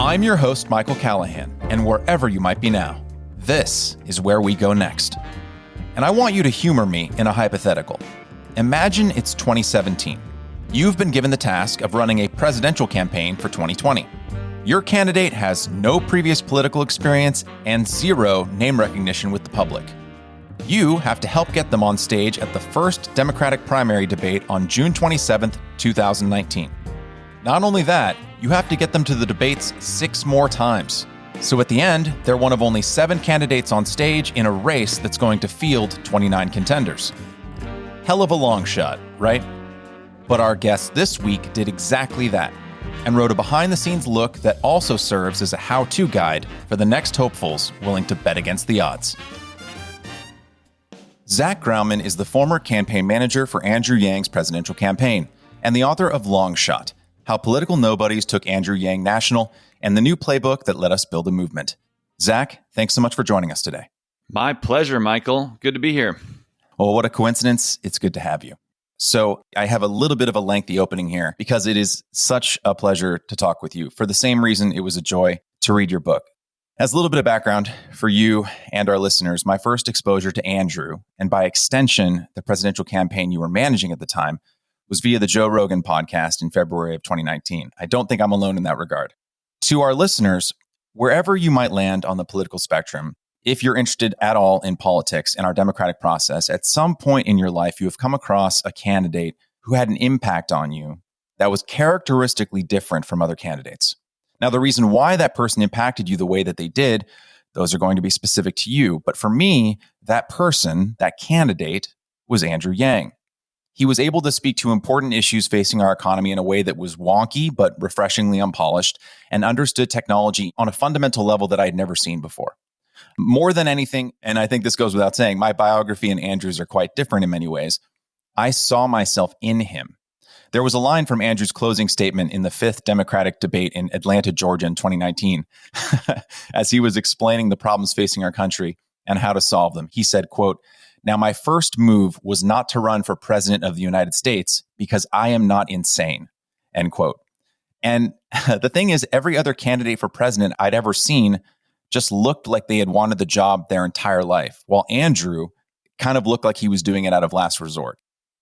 I'm your host, Michael Callahan, and wherever you might be now, this is where we go next. And I want you to humor me in a hypothetical. Imagine it's 2017. You've been given the task of running a presidential campaign for 2020. Your candidate has no previous political experience and zero name recognition with the public. You have to help get them on stage at the first Democratic primary debate on June 27th, 2019. Not only that, you have to get them to the debates 6 more times. So at the end, they're one of only 7 candidates on stage in a race that's going to field 29 contenders. Hell of a long shot, right? But our guest this week did exactly that and wrote a behind-the-scenes look that also serves as a how-to guide for the next hopefuls willing to bet against the odds. Zach Graumann is the former campaign manager for Andrew Yang's presidential campaign and the author of Long Shot: How Political Nobodies Took Andrew Yang National, and the new playbook that let us build a movement. Zach, thanks so much for joining us today. My pleasure, Michael. Good to be here. Well, what a coincidence. It's good to have you. So I have a little bit of a lengthy opening here because it is such a pleasure to talk with you. For the same reason, it was a joy to read your book. As a little bit of background for you and our listeners, my first exposure to Andrew, and by extension, the presidential campaign you were managing at the time, was via the Joe Rogan podcast in February of 2019. I don't think I'm alone in that regard. To our listeners, wherever you might land on the political spectrum, if you're interested at all in politics and our democratic process, at some point in your life, you have come across a candidate who had an impact on you that was characteristically different from other candidates. Now, the reason why that person impacted you the way that they did, those are going to be specific to you. But for me, that person, that candidate, was Andrew Yang. He was able to speak to important issues facing our economy in a way that was wonky but refreshingly unpolished, and understood technology on a fundamental level that I had never seen before. More than anything, and I think this goes without saying, my biography and Andrew's are quite different in many ways. I saw myself in him. There was a line from Andrew's closing statement in the 5th Democratic debate in Atlanta, Georgia in 2019, as he was explaining the problems facing our country and how to solve them. He said, quote, "Now, my first move was not to run for president of the United States because I am not insane," end quote. And the thing is, every other candidate for president I'd ever seen just looked like they had wanted the job their entire life, while Andrew kind of looked like he was doing it out of last resort.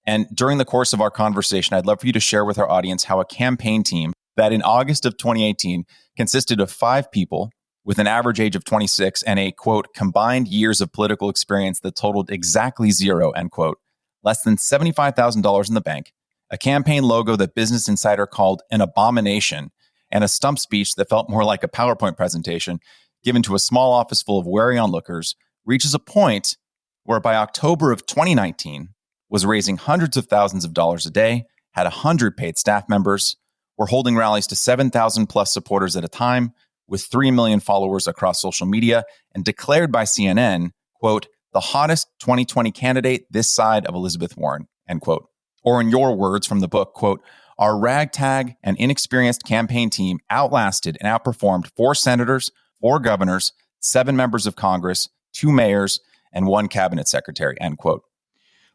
And during the course of our conversation, I'd love for you to share with our audience how a campaign team that in August of 2018 consisted of 5 people with an average age of 26 and a, quote, combined years of political experience that totaled exactly 0, end quote, less than $75,000 in the bank, a campaign logo that Business Insider called an abomination, and a stump speech that felt more like a PowerPoint presentation given to a small office full of wary onlookers, reaches a point where by October of 2019, was raising hundreds of thousands of dollars a day, had 100 paid staff members, were holding rallies to 7,000 plus supporters at a time, with 3 million followers across social media, and declared by CNN, quote, the hottest 2020 candidate this side of Elizabeth Warren, end quote. Or in your words from the book, quote, our ragtag and inexperienced campaign team outlasted and outperformed 4 senators, 4 governors, 7 members of Congress, 2 mayors, and 1 cabinet secretary, end quote.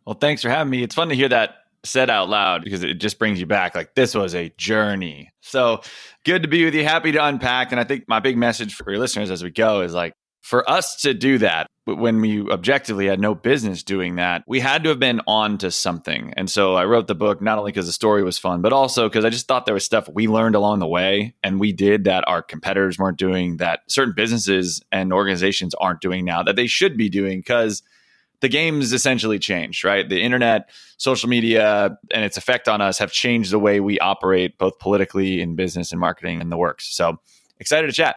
Well, thanks for having me. It's fun to hear that said out loud because it just brings you back. Like, this was a journey. So good to be with you. Happy to unpack. And I think my big message for your listeners as we go is like, for us to do that, when we objectively had no business doing that, we had to have been on to something. And so I wrote the book not only because the story was fun, but also because I just thought there was stuff we learned along the way and we did that our competitors weren't doing, that certain businesses and organizations aren't doing now that they should be doing, because the game's essentially changed, right? The internet, social media, and its effect on us have changed the way we operate, both politically, in business and marketing, and the works. So excited to chat.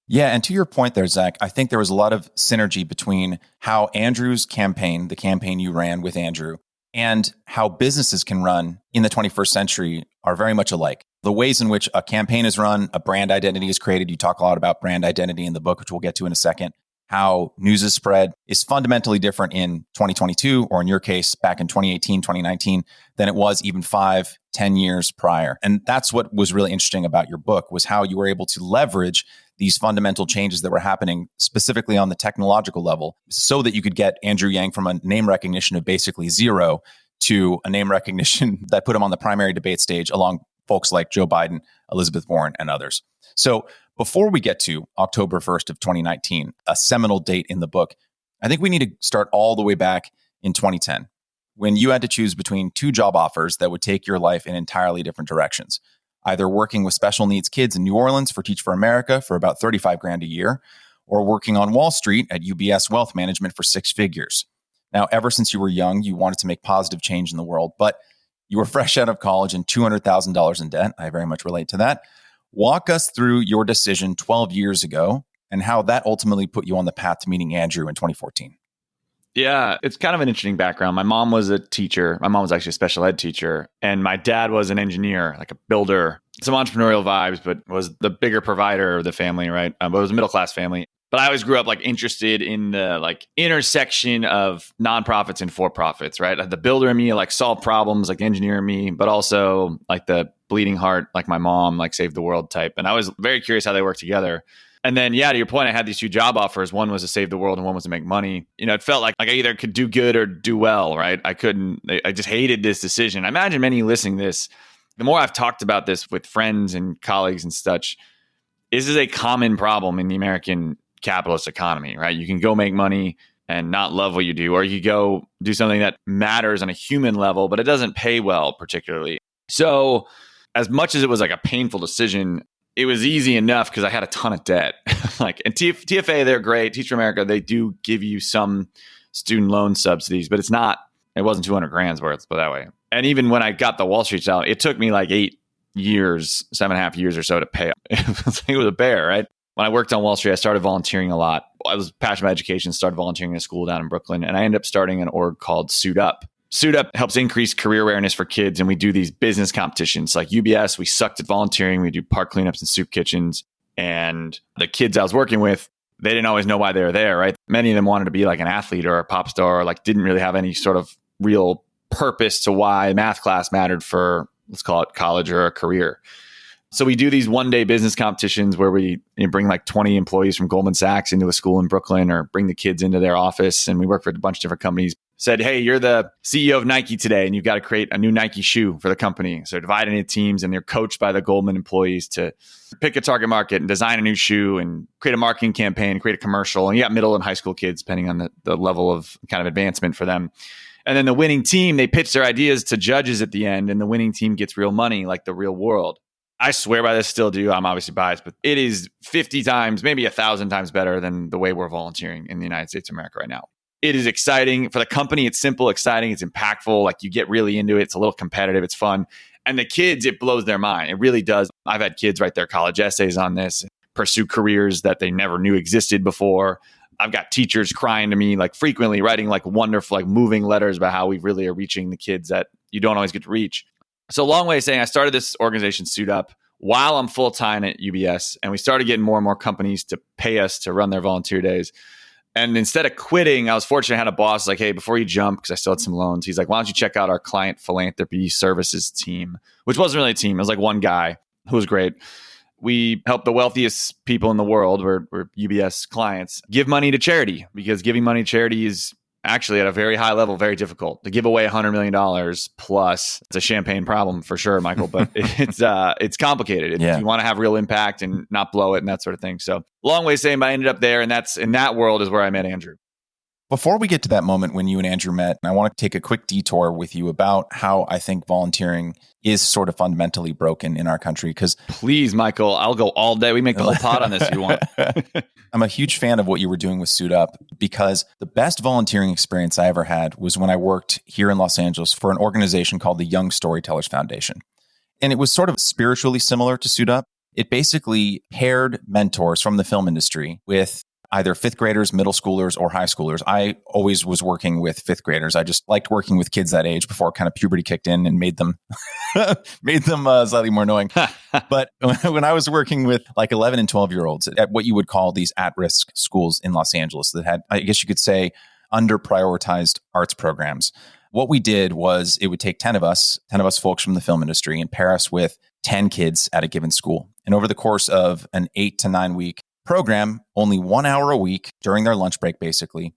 Yeah, and to your point there, Zach, I think there was a lot of synergy between how Andrew's campaign, the campaign you ran with Andrew, and how businesses can run in the 21st century are very much alike. The ways in which a campaign is run, a brand identity is created. You talk a lot about brand identity in the book, which we'll get to in a second. How news is spread is fundamentally different in 2022, or in your case, back in 2018, 2019, than it was even 5, 10 years prior. And that's what was really interesting about your book, was how you were able to leverage these fundamental changes that were happening specifically on the technological level so that you could get Andrew Yang from a name recognition of basically 0 to a name recognition that put him on the primary debate stage along folks like Joe Biden, Elizabeth Warren, and others. So Before we get to October 1st of 2019, a seminal date in the book, I think we need to start all the way back in 2010, when you had to choose between two job offers that would take your life in entirely different directions. Either working with special needs kids in New Orleans for Teach for America for about 35 grand a year, or working on Wall Street at UBS Wealth Management for 6 figures. Now, ever since you were young, you wanted to make positive change in the world, but you were fresh out of college and $200,000 in debt. I very much relate to that. Walk us through your decision 12 years ago and how that ultimately put you on the path to meeting Andrew in 2014. Yeah, it's kind of an interesting background. My mom was a teacher. My mom was actually a special ed teacher. And my dad was an engineer, like a builder. Some entrepreneurial vibes, but was the bigger provider of the family, right? But it was a middle-class family. But I always grew up like interested in the like intersection of nonprofits and for-profits, right? Like the builder in me like solve problems, like the engineer in me, but also like the bleeding heart, like my mom, like save the world type. And I was very curious how they work together. And then, yeah, to your point, I had these 2 job offers. One was to save the world and one was to make money. You know, it felt like I either could do good or do well, right? I just hated this decision. I imagine many listening to this, the more I've talked about this with friends and colleagues and such, this is a common problem in the American capitalist economy, right? You can go make money and not love what you do, or you go do something that matters on a human level, but it doesn't pay well particularly. So as much as it was like a painful decision, it was easy enough because I had a ton of debt. And TFA, they're great. Teach for America, they do give you some student loan subsidies, but it wasn't 200 grand's worth, but that way. And even when I got the Wall Street salary, it took me like 7.5 years or so to pay. It was a bear, right? When I worked on Wall Street, I started volunteering a lot. I was passionate about education, started volunteering in a school down in Brooklyn, and I ended up starting an org called Suit Up. Suit Up helps increase career awareness for kids, and we do these business competitions. Like UBS, we sucked at volunteering. We do park cleanups and soup kitchens. And the kids I was working with, they didn't always know why they were there, right? Many of them wanted to be like an athlete or a pop star, or like didn't really have any sort of real purpose to why math class mattered for, let's call it college or a career. So we do these one-day business competitions where we bring like 20 employees from Goldman Sachs into a school in Brooklyn, or bring the kids into their office. And we work for a bunch of different companies. Said, hey, you're the CEO of Nike today, and you've got to create a new Nike shoe for the company. So divided into teams, and they're coached by the Goldman employees to pick a target market and design a new shoe and create a marketing campaign, create a commercial. And you got middle and high school kids, depending on the level of kind of advancement for them. And then the winning team, they pitch their ideas to judges at the end, and the winning team gets real money, like the real world. I swear by this, still do. I'm obviously biased, but it is 50 times, maybe 1,000 times better than the way we're volunteering in the United States of America right now. It is exciting. For the company, it's simple, exciting, it's impactful. Like you get really into it. It's a little competitive. It's fun. And the kids, it blows their mind. It really does. I've had kids write their college essays on this, pursue careers that they never knew existed before. I've got teachers crying to me like frequently, writing like wonderful, like moving letters about how we really are reaching the kids that you don't always get to reach. So a long way of saying I started this organization, Suit Up, while I'm full-time at UBS. And we started getting more and more companies to pay us to run their volunteer days. And instead of quitting, I was fortunate I had a boss like, hey, before you jump, because I still had some loans, he's like, why don't you check out our client philanthropy services team, which wasn't really a team. It was like one guy who was great. We help the wealthiest people in the world, we're UBS clients, give money to charity, because giving money to charity is actually at a very high level, very difficult. To give away $100 million plus, it's a champagne problem for sure, Michael, but it's complicated. If you want to have real impact and not blow it and that sort of thing. So long way of saying, but I ended up there, and that's in that world is where I met Andrew. Before we get to that moment when you and Andrew met, I want to take a quick detour with you about how I think volunteering is sort of fundamentally broken in our country. Because please, Michael, I'll go all day. We make the whole pod on this if you want. I'm a huge fan of what you were doing with Suit Up, because the best volunteering experience I ever had was when I worked here in Los Angeles for an organization called the Young Storytellers Foundation. And it was sort of spiritually similar to Suit Up. It basically paired mentors from the film industry with either fifth graders, middle schoolers, or high schoolers. I always was working with fifth graders. I just liked working with kids that age before kind of puberty kicked in and made them slightly more annoying. But when I was working with like 11 and 12-year-olds at what you would call these at-risk schools in Los Angeles that had, I guess you could say, under-prioritized arts programs, what we did was it would take 10 of us folks from the film industry, and pair us with 10 kids at a given school. And over the course of an 8 to 9 week program, only 1 hour a week during their lunch break, basically,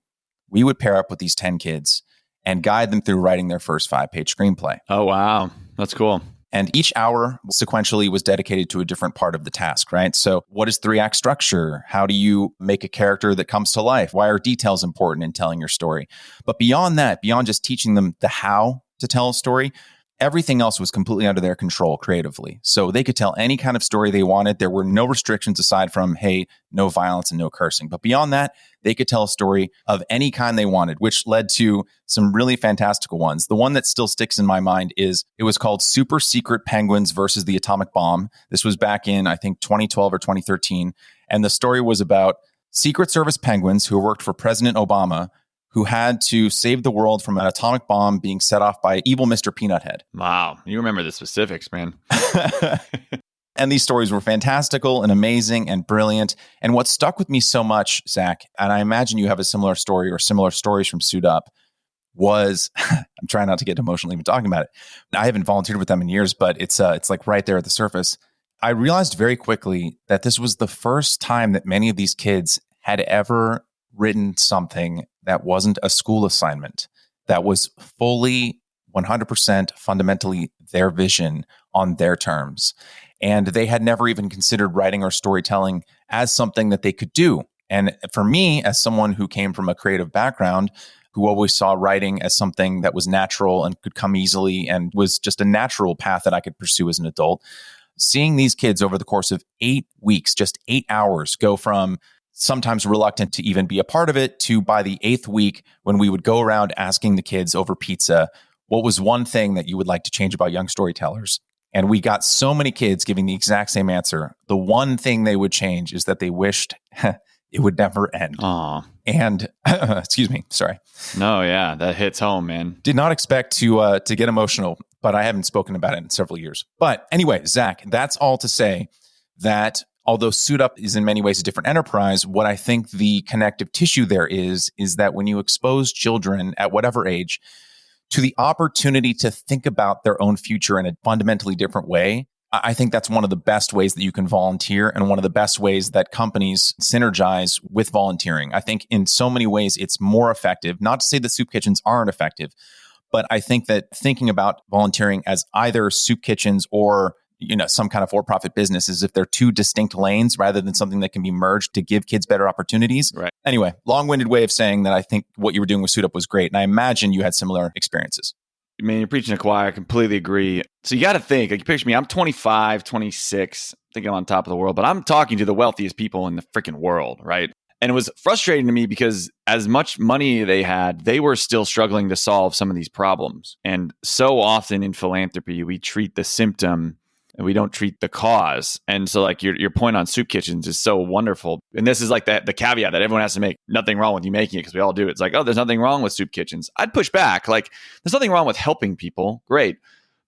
we would pair up with these 10 kids and guide them through writing their first 5-page screenplay. Oh, wow. That's cool. And each hour sequentially was dedicated to a different part of the task, right? So what is 3-act structure? How do you make a character that comes to life? Why are details important in telling your story? But beyond that, beyond just teaching them the how to tell a story, everything else was completely under their control creatively. So they could tell any kind of story they wanted. There were no restrictions aside from, hey, no violence and no cursing. But beyond that, they could tell a story of any kind they wanted, which led to some really fantastical ones. The one that still sticks in my mind is it was called Super Secret Penguins versus the Atomic Bomb. This was back in, I think, 2012 or 2013. And the story was about Secret Service penguins who worked for President Obama, who had to save the world from an atomic bomb being set off by evil Mr. Peanut Head. Wow. You remember the specifics, man. And these stories were fantastical and amazing and brilliant. And what stuck with me so much, Zach, and I imagine you have a similar story or similar stories from Suit Up, was I'm trying not to get emotional even talking about it. I haven't volunteered with them in years, but it's like right there at the surface. I realized very quickly that this was the first time that many of these kids had ever written something that wasn't a school assignment, that was fully 100% fundamentally their vision on their terms. And they had never even considered writing or storytelling as something that they could do. And for me, as someone who came from a creative background, who always saw writing as something that was natural and could come easily and was just a natural path that I could pursue as an adult, seeing these kids over the course of 8 weeks, just 8 hours, go from sometimes reluctant to even be a part of it to by the 8th week, when we would go around asking the kids over pizza, what was one thing that you would like to change about young storytellers? And we got so many kids giving the exact same answer. The one thing they would change is that they wished it would never end. Aw. And excuse me, sorry. No, yeah, that hits home, man. Did not expect to get emotional, but I haven't spoken about it in several years. But anyway, Zach, that's all to say that although Suit Up is in many ways a different enterprise, what I think the connective tissue there is that when you expose children at whatever age to the opportunity to think about their own future in a fundamentally different way, I think that's one of the best ways that you can volunteer and one of the best ways that companies synergize with volunteering. I think in so many ways it's more effective. Not to say that soup kitchens aren't effective, but I think that thinking about volunteering as either soup kitchens or some kind of for-profit business as if they're two distinct lanes rather than something that can be merged to give kids better opportunities. Right. Anyway, long-winded way of saying that I think what you were doing with Suit Up was great. And I imagine you had similar experiences. I mean, you're preaching to the choir. I completely agree. So you got to think, like, you picture me, I'm 25, 26, I think I'm on top of the world, but I'm talking to the wealthiest people in the freaking world, right? And it was frustrating to me because as much money they had, they were still struggling to solve some of these problems. And so often in philanthropy, we treat the symptom and we don't treat the cause. And so like your point on soup kitchens is so wonderful. And this is like the caveat that everyone has to make. Nothing wrong with you making it, because we all do. It's like, oh, there's nothing wrong with soup kitchens. I'd push back. Like, there's nothing wrong with helping people. Great.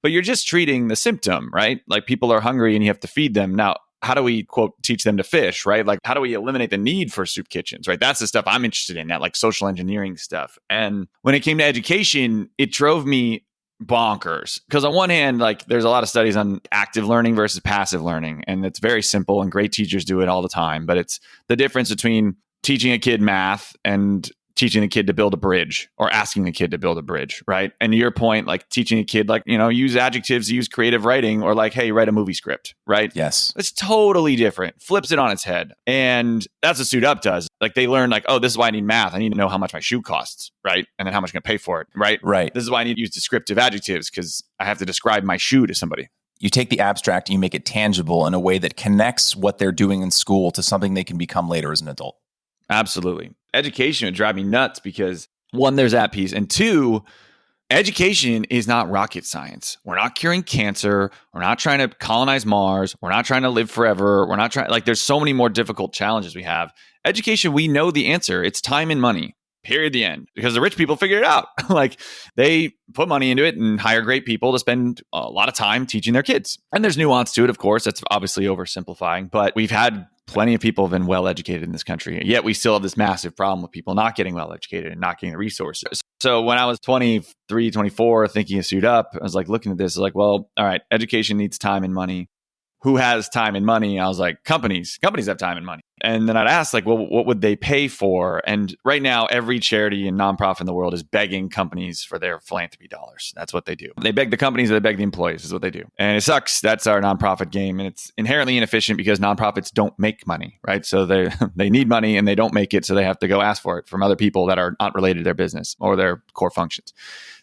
But you're just treating the symptom, right? Like, people are hungry and you have to feed them. Now, how do we, quote, teach them to fish, right? Like, how do we eliminate the need for soup kitchens, right? That's the stuff I'm interested in, that like social engineering stuff. And when it came to education, it drove me bonkers, because on one hand, like, there's a lot of studies on active learning versus passive learning, and it's very simple and great teachers do it all the time, but it's the difference between teaching a kid math and teaching a kid to build a bridge, or asking a kid to build a bridge, right? And to your point, like teaching a kid, like, use adjectives, use creative writing, or like, hey, write a movie script, right? Yes. It's totally different, flips it on its head. And that's what Suit Up does. Like, they learn like, oh, this is why I need math. I need to know how much my shoe costs, right? And then how much I'm going to pay for it, right? Right. This is why I need to use descriptive adjectives, because I have to describe my shoe to somebody. You take the abstract and you make it tangible in a way that connects what they're doing in school to something they can become later as an adult. Absolutely. Education would drive me nuts because, one, there's that piece. And two, education is not rocket science. We're not curing cancer. We're not trying to colonize Mars. We're not trying to live forever. We're not trying, like, there's so many more difficult challenges we have. Education, we know the answer. It's time and money. Period. The end. Because the rich people figured it out. Like, they put money into it and hire great people to spend a lot of time teaching their kids. And there's nuance to it, of course. That's obviously oversimplifying, but we've had plenty of people have been well educated in this country. Yet we still have this massive problem with people not getting well educated and not getting the resources. So when I was 23, 24, thinking of Suit Up, I was like looking at this, I was like, well, all right, education needs time and money. Who has time and money? I was like, companies have time and money. And then I'd ask, like, well, what would they pay for? And right now, every charity and nonprofit in the world is begging companies for their philanthropy dollars. That's what they do. They beg the companies or they beg the employees is what they do. And it sucks. That's our nonprofit game. And it's inherently inefficient because nonprofits don't make money, right? So they need money and they don't make it. So they have to go ask for it from other people that are not related to their business or their core functions.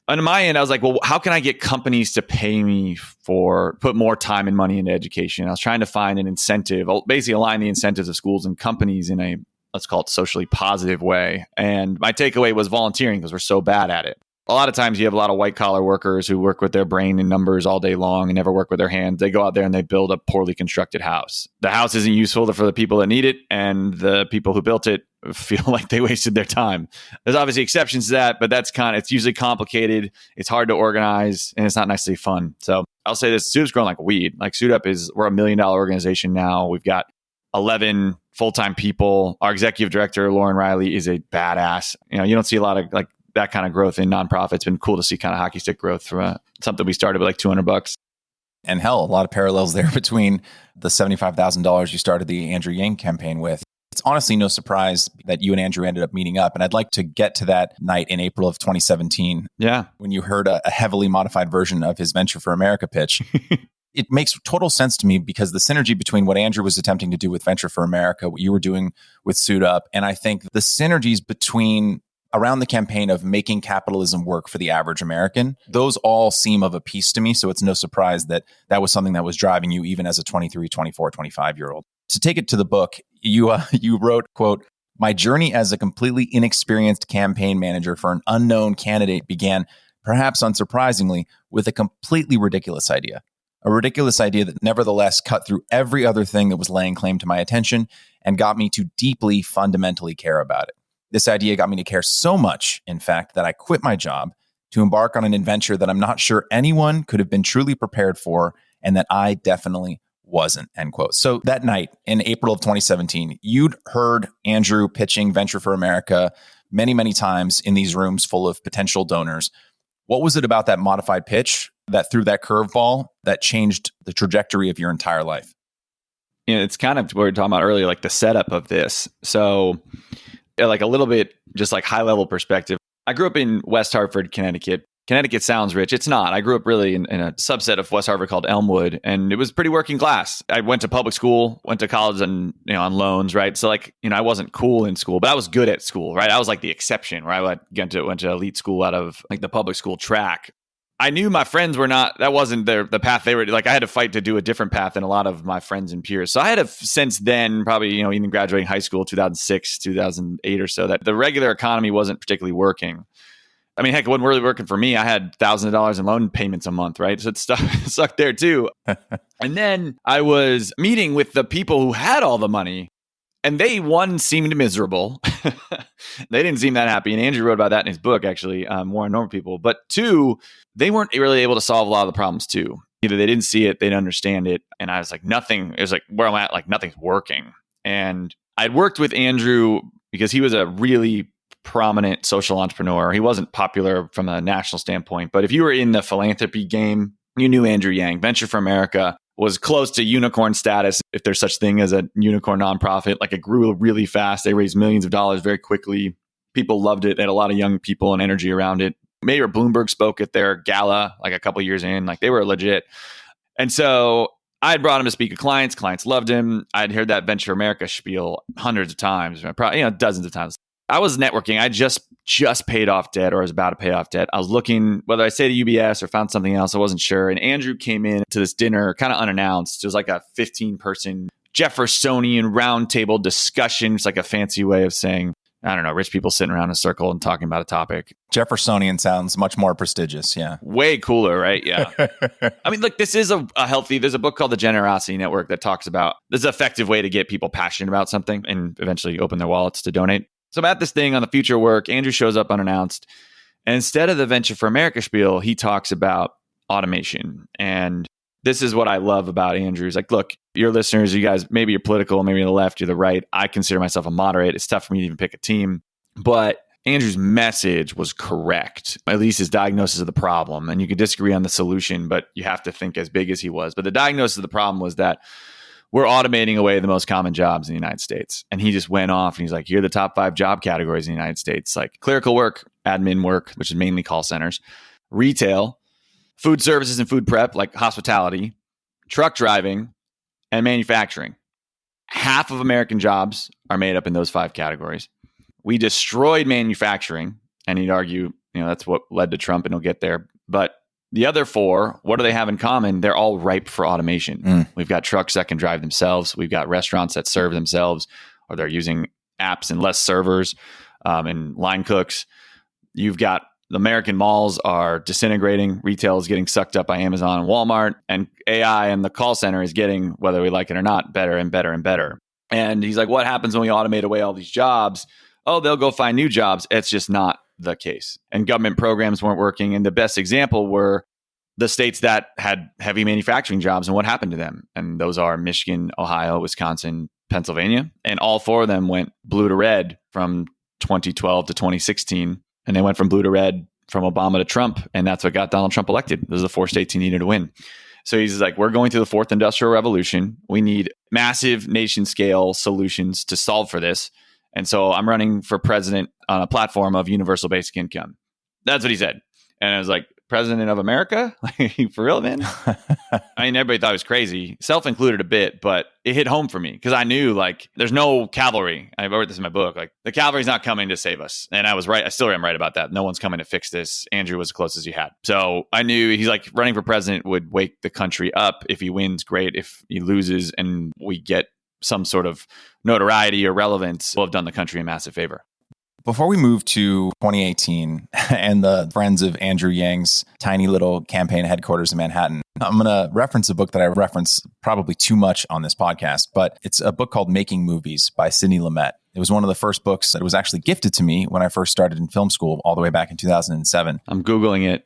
On my end, I was like, well, how can I get companies to pay me for put more time and money into education? I was trying to find an incentive, basically align the incentives of schools and companies in a, let's call it, socially positive way. And my takeaway was volunteering because we're so bad at it. A lot of times you have a lot of white collar workers who work with their brain and numbers all day long and never work with their hands. They go out there and they build a poorly constructed house. The house isn't useful for the people that need it, and the people who built it feel like they wasted their time. There's obviously exceptions to that, but it's usually complicated. It's hard to organize and it's not necessarily fun. So I'll say this, SUIT's growing like a weed. Like we're a $1 million organization now. We've got 11 full-time people. Our executive director, Lauren Riley, is a badass. You don't see a lot of like that kind of growth in nonprofits. It's been cool to see kind of hockey stick growth from something we started with like $200. And hell, a lot of parallels there between the $75,000 you started the Andrew Yang campaign with. It's honestly no surprise that you and Andrew ended up meeting up. And I'd like to get to that night in April of 2017. Yeah. When you heard a heavily modified version of his Venture for America pitch. It makes total sense to me because the synergy between what Andrew was attempting to do with Venture for America, what you were doing with Suit Up, and I think the synergies between around the campaign of making capitalism work for the average American, those all seem of a piece to me. So it's no surprise that that was something that was driving you even as a 23, 24, 25-year-old. To take it to the book, you wrote, quote, "My journey as a completely inexperienced campaign manager for an unknown candidate began, perhaps unsurprisingly, with a completely ridiculous idea. A ridiculous idea that nevertheless cut through every other thing that was laying claim to my attention and got me to deeply, fundamentally care about it. This idea got me to care so much, in fact, that I quit my job to embark on an adventure that I'm not sure anyone could have been truly prepared for and that I definitely wasn't," end quote. So that night in April of 2017, you'd heard Andrew pitching Venture for America many, many times in these rooms full of potential donors. What was it about that modified pitch that threw that curveball that changed the trajectory of your entire life? It's kind of what we were talking about earlier, like the setup of this. So like a little bit, just like high level perspective. I grew up in West Hartford, Connecticut. Connecticut sounds rich. It's not. I grew up really in a subset of West Hartford called Elmwood, and it was pretty working class. I went to public school, went to college on loans, right? So like, I wasn't cool in school, but I was good at school, right? I was like the exception, right? I went to elite school out of like the public school track. I knew my friends were not, that wasn't the path they were, like I had to fight to do a different path than a lot of my friends and peers. So I had since then, probably, even graduating high school, 2006, 2008 or so, that the regular economy wasn't particularly working. I mean, heck, it wasn't really working for me. I had thousands of dollars in loan payments a month, right? So it sucked there too. And then I was meeting with the people who had all the money, and they, one, seemed miserable. They didn't seem that happy. And Andrew wrote about that in his book, actually, More on Normal People. But two, they weren't really able to solve a lot of the problems too. Either they didn't see it, they didn't understand it. And I was like, nothing, it was like where I'm at, like nothing's working. And I'd worked with Andrew because he was a really prominent social entrepreneur. He wasn't popular from a national standpoint, but if you were in the philanthropy game, you knew Andrew Yang. Venture for America was close to unicorn status, if there's such thing as a unicorn nonprofit. Like it grew really fast. They raised millions of dollars very quickly. People loved it. They had a lot of young people and energy around it. Mayor Bloomberg spoke at their gala like a couple of years in. Like they were legit. And so I had brought him to speak to clients. Clients loved him. I'd heard that Venture America spiel hundreds of times, probably dozens of times. I was networking. I just paid off debt or was about to pay off debt. I was looking whether I stayed at UBS or found something else. I wasn't sure. And Andrew came in to this dinner kind of unannounced. It was like a 15-person Jeffersonian roundtable discussion. It's like a fancy way of saying, I don't know, rich people sitting around in a circle and talking about a topic. Jeffersonian sounds much more prestigious. Yeah. Way cooler, right? Yeah. I mean, look, this is a healthy, there's a book called The Generosity Network that talks about this is an effective way to get people passionate about something and eventually open their wallets to donate. So I'm at this thing on the future work. Andrew shows up unannounced. And instead of the Venture for America spiel, he talks about automation. And this is what I love about Andrew. He's like, look, your listeners, you guys, maybe you're political, maybe you're the left, you're the right. I consider myself a moderate. It's tough for me to even pick a team. But Andrew's message was correct, at least his diagnosis of the problem. And you could disagree on the solution, but you have to think as big as he was. But the diagnosis of the problem was that we're automating away the most common jobs in the United States. And he just went off and he's like, here are the top 5 job categories in the United States, like clerical work, admin work, which is mainly call centers, retail, food services and food prep, like hospitality, truck driving, and manufacturing. Half of American jobs are made up in those 5 categories. We destroyed manufacturing, and he'd argue, that's what led to Trump, and he'll get there. But the other 4, what do they have in common? They're all ripe for automation. We've got trucks that can drive themselves. We've got restaurants that serve themselves, or they're using apps and less servers and line cooks. You've got the American malls are disintegrating. Retail is getting sucked up by Amazon and Walmart, and AI and the call center is getting, whether we like it or not, better and better and better. And he's like, what happens when we automate away all these jobs? Oh, they'll go find new jobs. It's just not the case. And government programs weren't working. And the best example were the states that had heavy manufacturing jobs and what happened to them. And those are Michigan, Ohio, Wisconsin, Pennsylvania. And all 4 of them went blue to red from 2012 to 2016. And they went from blue to red from Obama to Trump. And that's what got Donald Trump elected. Those are the 4 states he needed to win. So he's like, we're going through the 4th industrial revolution. We need massive nation scale solutions to solve for this. And so I'm running for president on a platform of universal basic income. That's what he said. And I was like, president of America? Like, for real, man? I mean, everybody thought I was crazy, self-included a bit, but it hit home for me because I knew, like, there's no cavalry. I wrote this in my book. Like, the cavalry's not coming to save us. And I was right. I still am right about that. No one's coming to fix this. Andrew was the closest he had. So I knew he's like, running for president would wake the country up. If he wins, great. If he loses and we get some sort of notoriety or relevance, we'll have done the country a massive favor. Before we move to 2018 and the friends of Andrew Yang's tiny little campaign headquarters in Manhattan, I'm going to reference a book that I reference probably too much on this podcast, but it's a book called Making Movies by Sidney Lumet. It was one of the first books that was actually gifted to me when I first started in film school all the way back in 2007. I'm Googling it.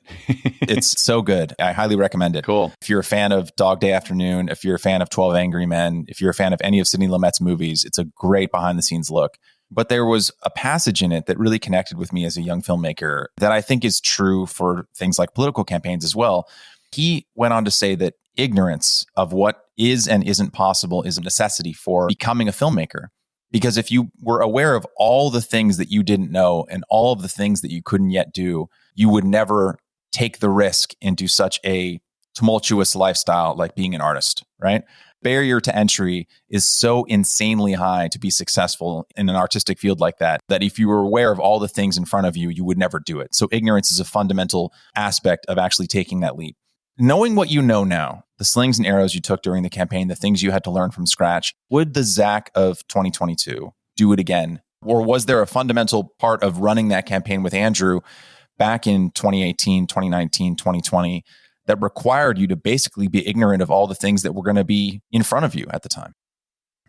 It's so good. I highly recommend it. Cool. If you're a fan of Dog Day Afternoon, if you're a fan of 12 Angry Men, if you're a fan of any of Sidney Lumet's movies, it's a great behind the scenes look. But there was a passage in it that really connected with me as a young filmmaker that I think is true for things like political campaigns as well. He went on to say that ignorance of what is and isn't possible is a necessity for becoming a filmmaker. Because if you were aware of all the things that you didn't know and all of the things that you couldn't yet do, you would never take the risk into such a tumultuous lifestyle like being an artist, right? Barrier to entry is so insanely high to be successful in an artistic field like that, that if you were aware of all the things in front of you, you would never do it. So ignorance is a fundamental aspect of actually taking that leap. Knowing what you know now, the slings and arrows you took during the campaign, the things you had to learn from scratch, would the Zach of 2022 do it again? Or was there a fundamental part of running that campaign with Andrew back in 2018, 2019, 2020 that required you to basically be ignorant of all the things that were going to be in front of you at the time?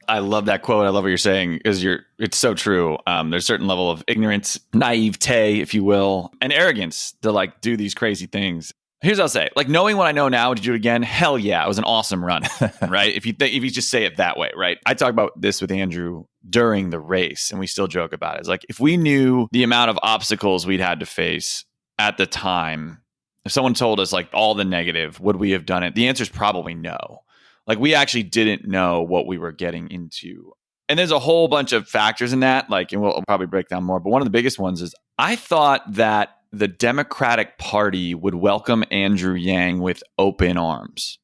I love that quote. I love what you're saying because it's so true. There's a certain level of ignorance, naivete, if you will, and arrogance to like do these crazy things. Here's what I'll say. Like, knowing what I know now, would you do it again? Hell yeah. It was an awesome run, right? If you just say it that way, right? I talk about this with Andrew during the race, and we still joke about it. It's like, if we knew the amount of obstacles we'd had to face at the time, if someone told us like all the negative, would we have done it? The answer is probably no. Like, we actually didn't know what we were getting into. And there's a whole bunch of factors in that, like, and we'll probably break down more. But one of the biggest ones is I thought that the Democratic Party would welcome Andrew Yang with open arms,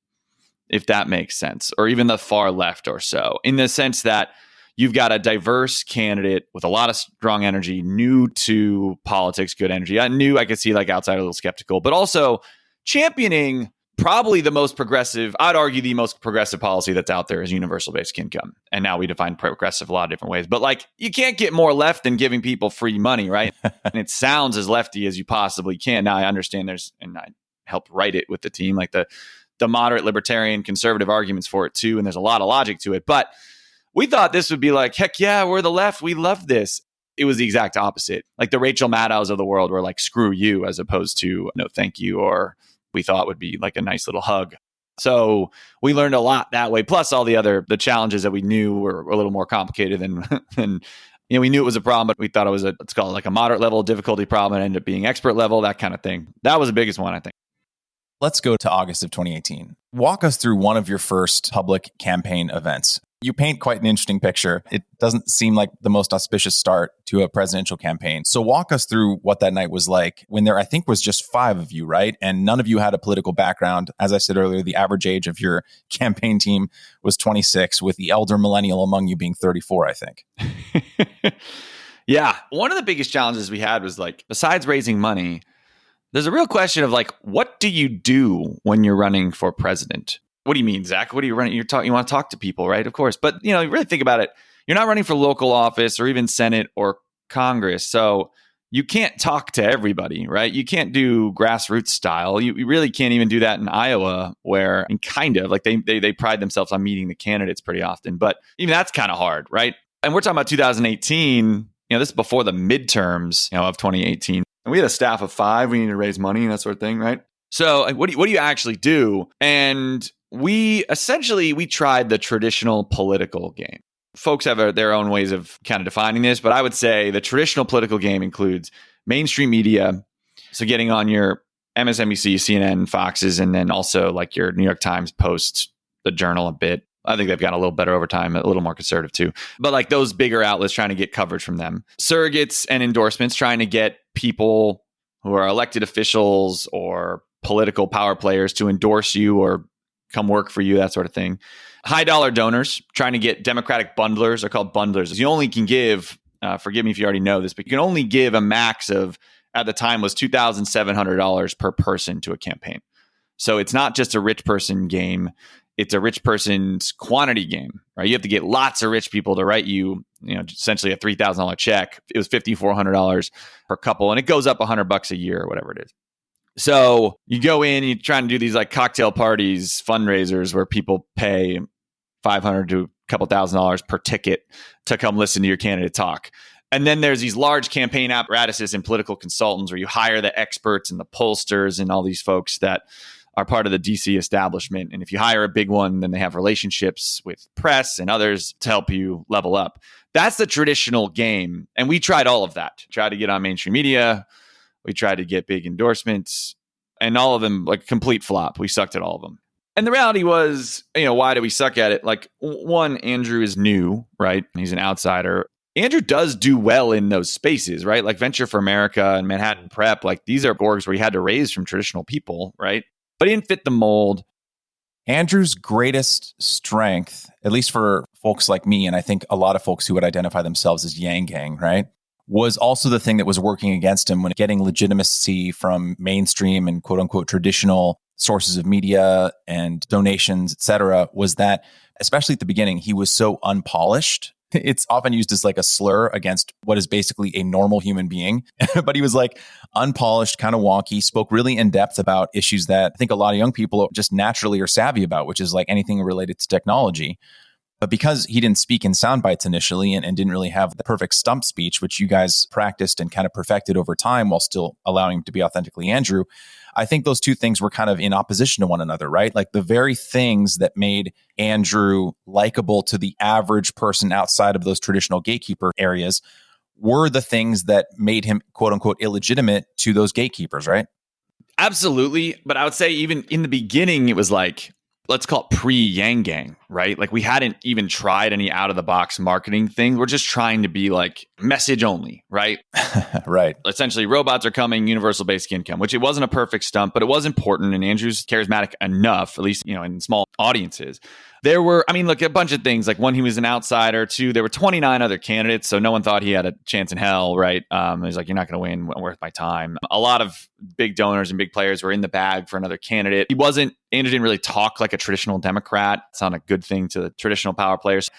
if that makes sense, or even the far left or so, in the sense that you've got a diverse candidate with a lot of strong energy, new to politics, good energy. I could see like outside a little skeptical, but also championing probably the most progressive, I'd argue the most progressive policy that's out there is universal basic income. And now we define progressive a lot of different ways. But like, you can't get more left than giving people free money, right? And it sounds as lefty as you possibly can. Now I understand and I helped write it with the team, like the moderate libertarian conservative arguments for it too. And there's a lot of logic to it. But we thought this would be like, heck yeah, we're the left. We love this. It was the exact opposite. Like the Rachel Maddows of the world were like, screw you, as opposed to no, thank you, or we thought would be like a nice little hug. So we learned a lot that way. Plus all the challenges that we knew were a little more complicated than we knew it was a problem, but we thought it was let's call it like a moderate level of difficulty problem and ended up being expert level, that kind of thing. That was the biggest one, I think. Let's go to August of 2018. Walk us through one of your first public campaign events. You paint quite an interesting picture. It doesn't seem like the most auspicious start to a presidential campaign. So walk us through what that night was like when there, I think, was just 5 of you, right? And none of you had a political background. As I said earlier, the average age of your campaign team was 26, with the elder millennial among you being 34, I think. Yeah. One of the biggest challenges we had was like, besides raising money, there's a real question of like, what do you do when you're running for president? What do you mean, Zach? What are you running? You want to talk to people, right? Of course. But, you really think about it. You're not running for local office or even Senate or Congress. So you can't talk to everybody, right? You can't do grassroots style. You really can't even do that in Iowa, where, and kind of like they pride themselves on meeting the candidates pretty often. But even that's kind of hard, right? And we're talking about 2018. This is before the midterms, of 2018. And we had a staff of 5. We needed to raise money and that sort of thing, right? So like, what do you actually do? And we tried the traditional political game. Folks have their own ways of kind of defining this, but I would say the traditional political game includes mainstream media. So getting on your MSNBC, CNN, Foxes, and then also like your New York Times, Post, the Journal a bit. I think they've gotten a little better over time, a little more conservative too. But like those bigger outlets trying to get coverage from them. Surrogates and endorsements trying to get people who are elected officials or political power players to endorse you or come work for you, that sort of thing. High dollar donors trying to get Democratic bundlers. They're called bundlers. You only can give, forgive me if you already know this, but you can only give a max of, at the time was $2,700 per person to a campaign. So it's not just a rich person game. It's a rich person's quantity game, right? You have to get lots of rich people to write you, essentially a $3,000 check. It was $5,400 per couple, and it goes up $100 a year or whatever it is. So you go in, you try and do these like cocktail parties, fundraisers where people pay $500 to a couple $1,000s per ticket to come listen to your candidate talk. And then there's these large campaign apparatuses and political consultants where you hire the experts and the pollsters and all these folks that are part of the DC establishment. And if you hire a big one, then they have relationships with press and others to help you level up. That's the traditional game. And we tried all of that. Tried to get on mainstream media. We tried to get big endorsements, and all of them like complete flop. We sucked at all of them. And the reality was, why do we suck at it? Like, one, Andrew is new, right? He's an outsider. Andrew does do well in those spaces, right? Like Venture for America and Manhattan Prep. Like these are orgs where he had to raise from traditional people, right? But he didn't fit the mold. Andrew's greatest strength, at least for folks like me, and I think a lot of folks who would identify themselves as Yang Gang, right, was also the thing that was working against him when getting legitimacy from mainstream and quote unquote traditional sources of media and donations, et cetera, was that, especially at the beginning, he was so unpolished. It's often used as like a slur against what is basically a normal human being. But he was like unpolished, kind of wonky, spoke really in depth about issues that I think a lot of young people just naturally are savvy about, which is like anything related to technology. But because he didn't speak in sound bites initially and didn't really have the perfect stump speech, which you guys practiced and kind of perfected over time while still allowing him to be authentically Andrew, I think those two things were kind of in opposition to one another, right? Like the very things that made Andrew likable to the average person outside of those traditional gatekeeper areas were the things that made him, quote unquote, illegitimate to those gatekeepers, right? Absolutely. But I would say even in the beginning, it was like, let's call it pre-Yang Gang, right? Like we hadn't even tried any out-of-the-box marketing thing. We're just trying to be like message only, right? Right. Essentially, robots are coming, universal basic income, which it wasn't a perfect stump, but it was important. And Andrew's charismatic enough, at least, in small audiences. There were, a bunch of things. Like one, he was an outsider. Two, there were 29 other candidates. So no one thought he had a chance in hell, right? He's like, you're not going to win, worth my time. A lot of big donors and big players were in the bag for another candidate. Andrew didn't really talk like a traditional Democrat. It's not a good thing to the traditional power players.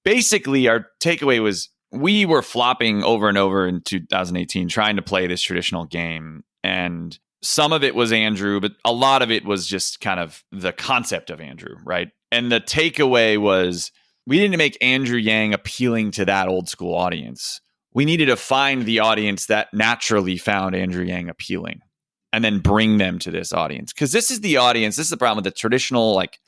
Basically, our takeaway was we were flopping over and over in 2018, trying to play this traditional game. And some of it was Andrew, but a lot of it was just kind of the concept of Andrew, right? And the takeaway was we didn't make Andrew Yang appealing to that old school audience. We needed to find the audience that naturally found Andrew Yang appealing and then bring them to this audience. Because this is the audience, this is the problem with the traditional, like,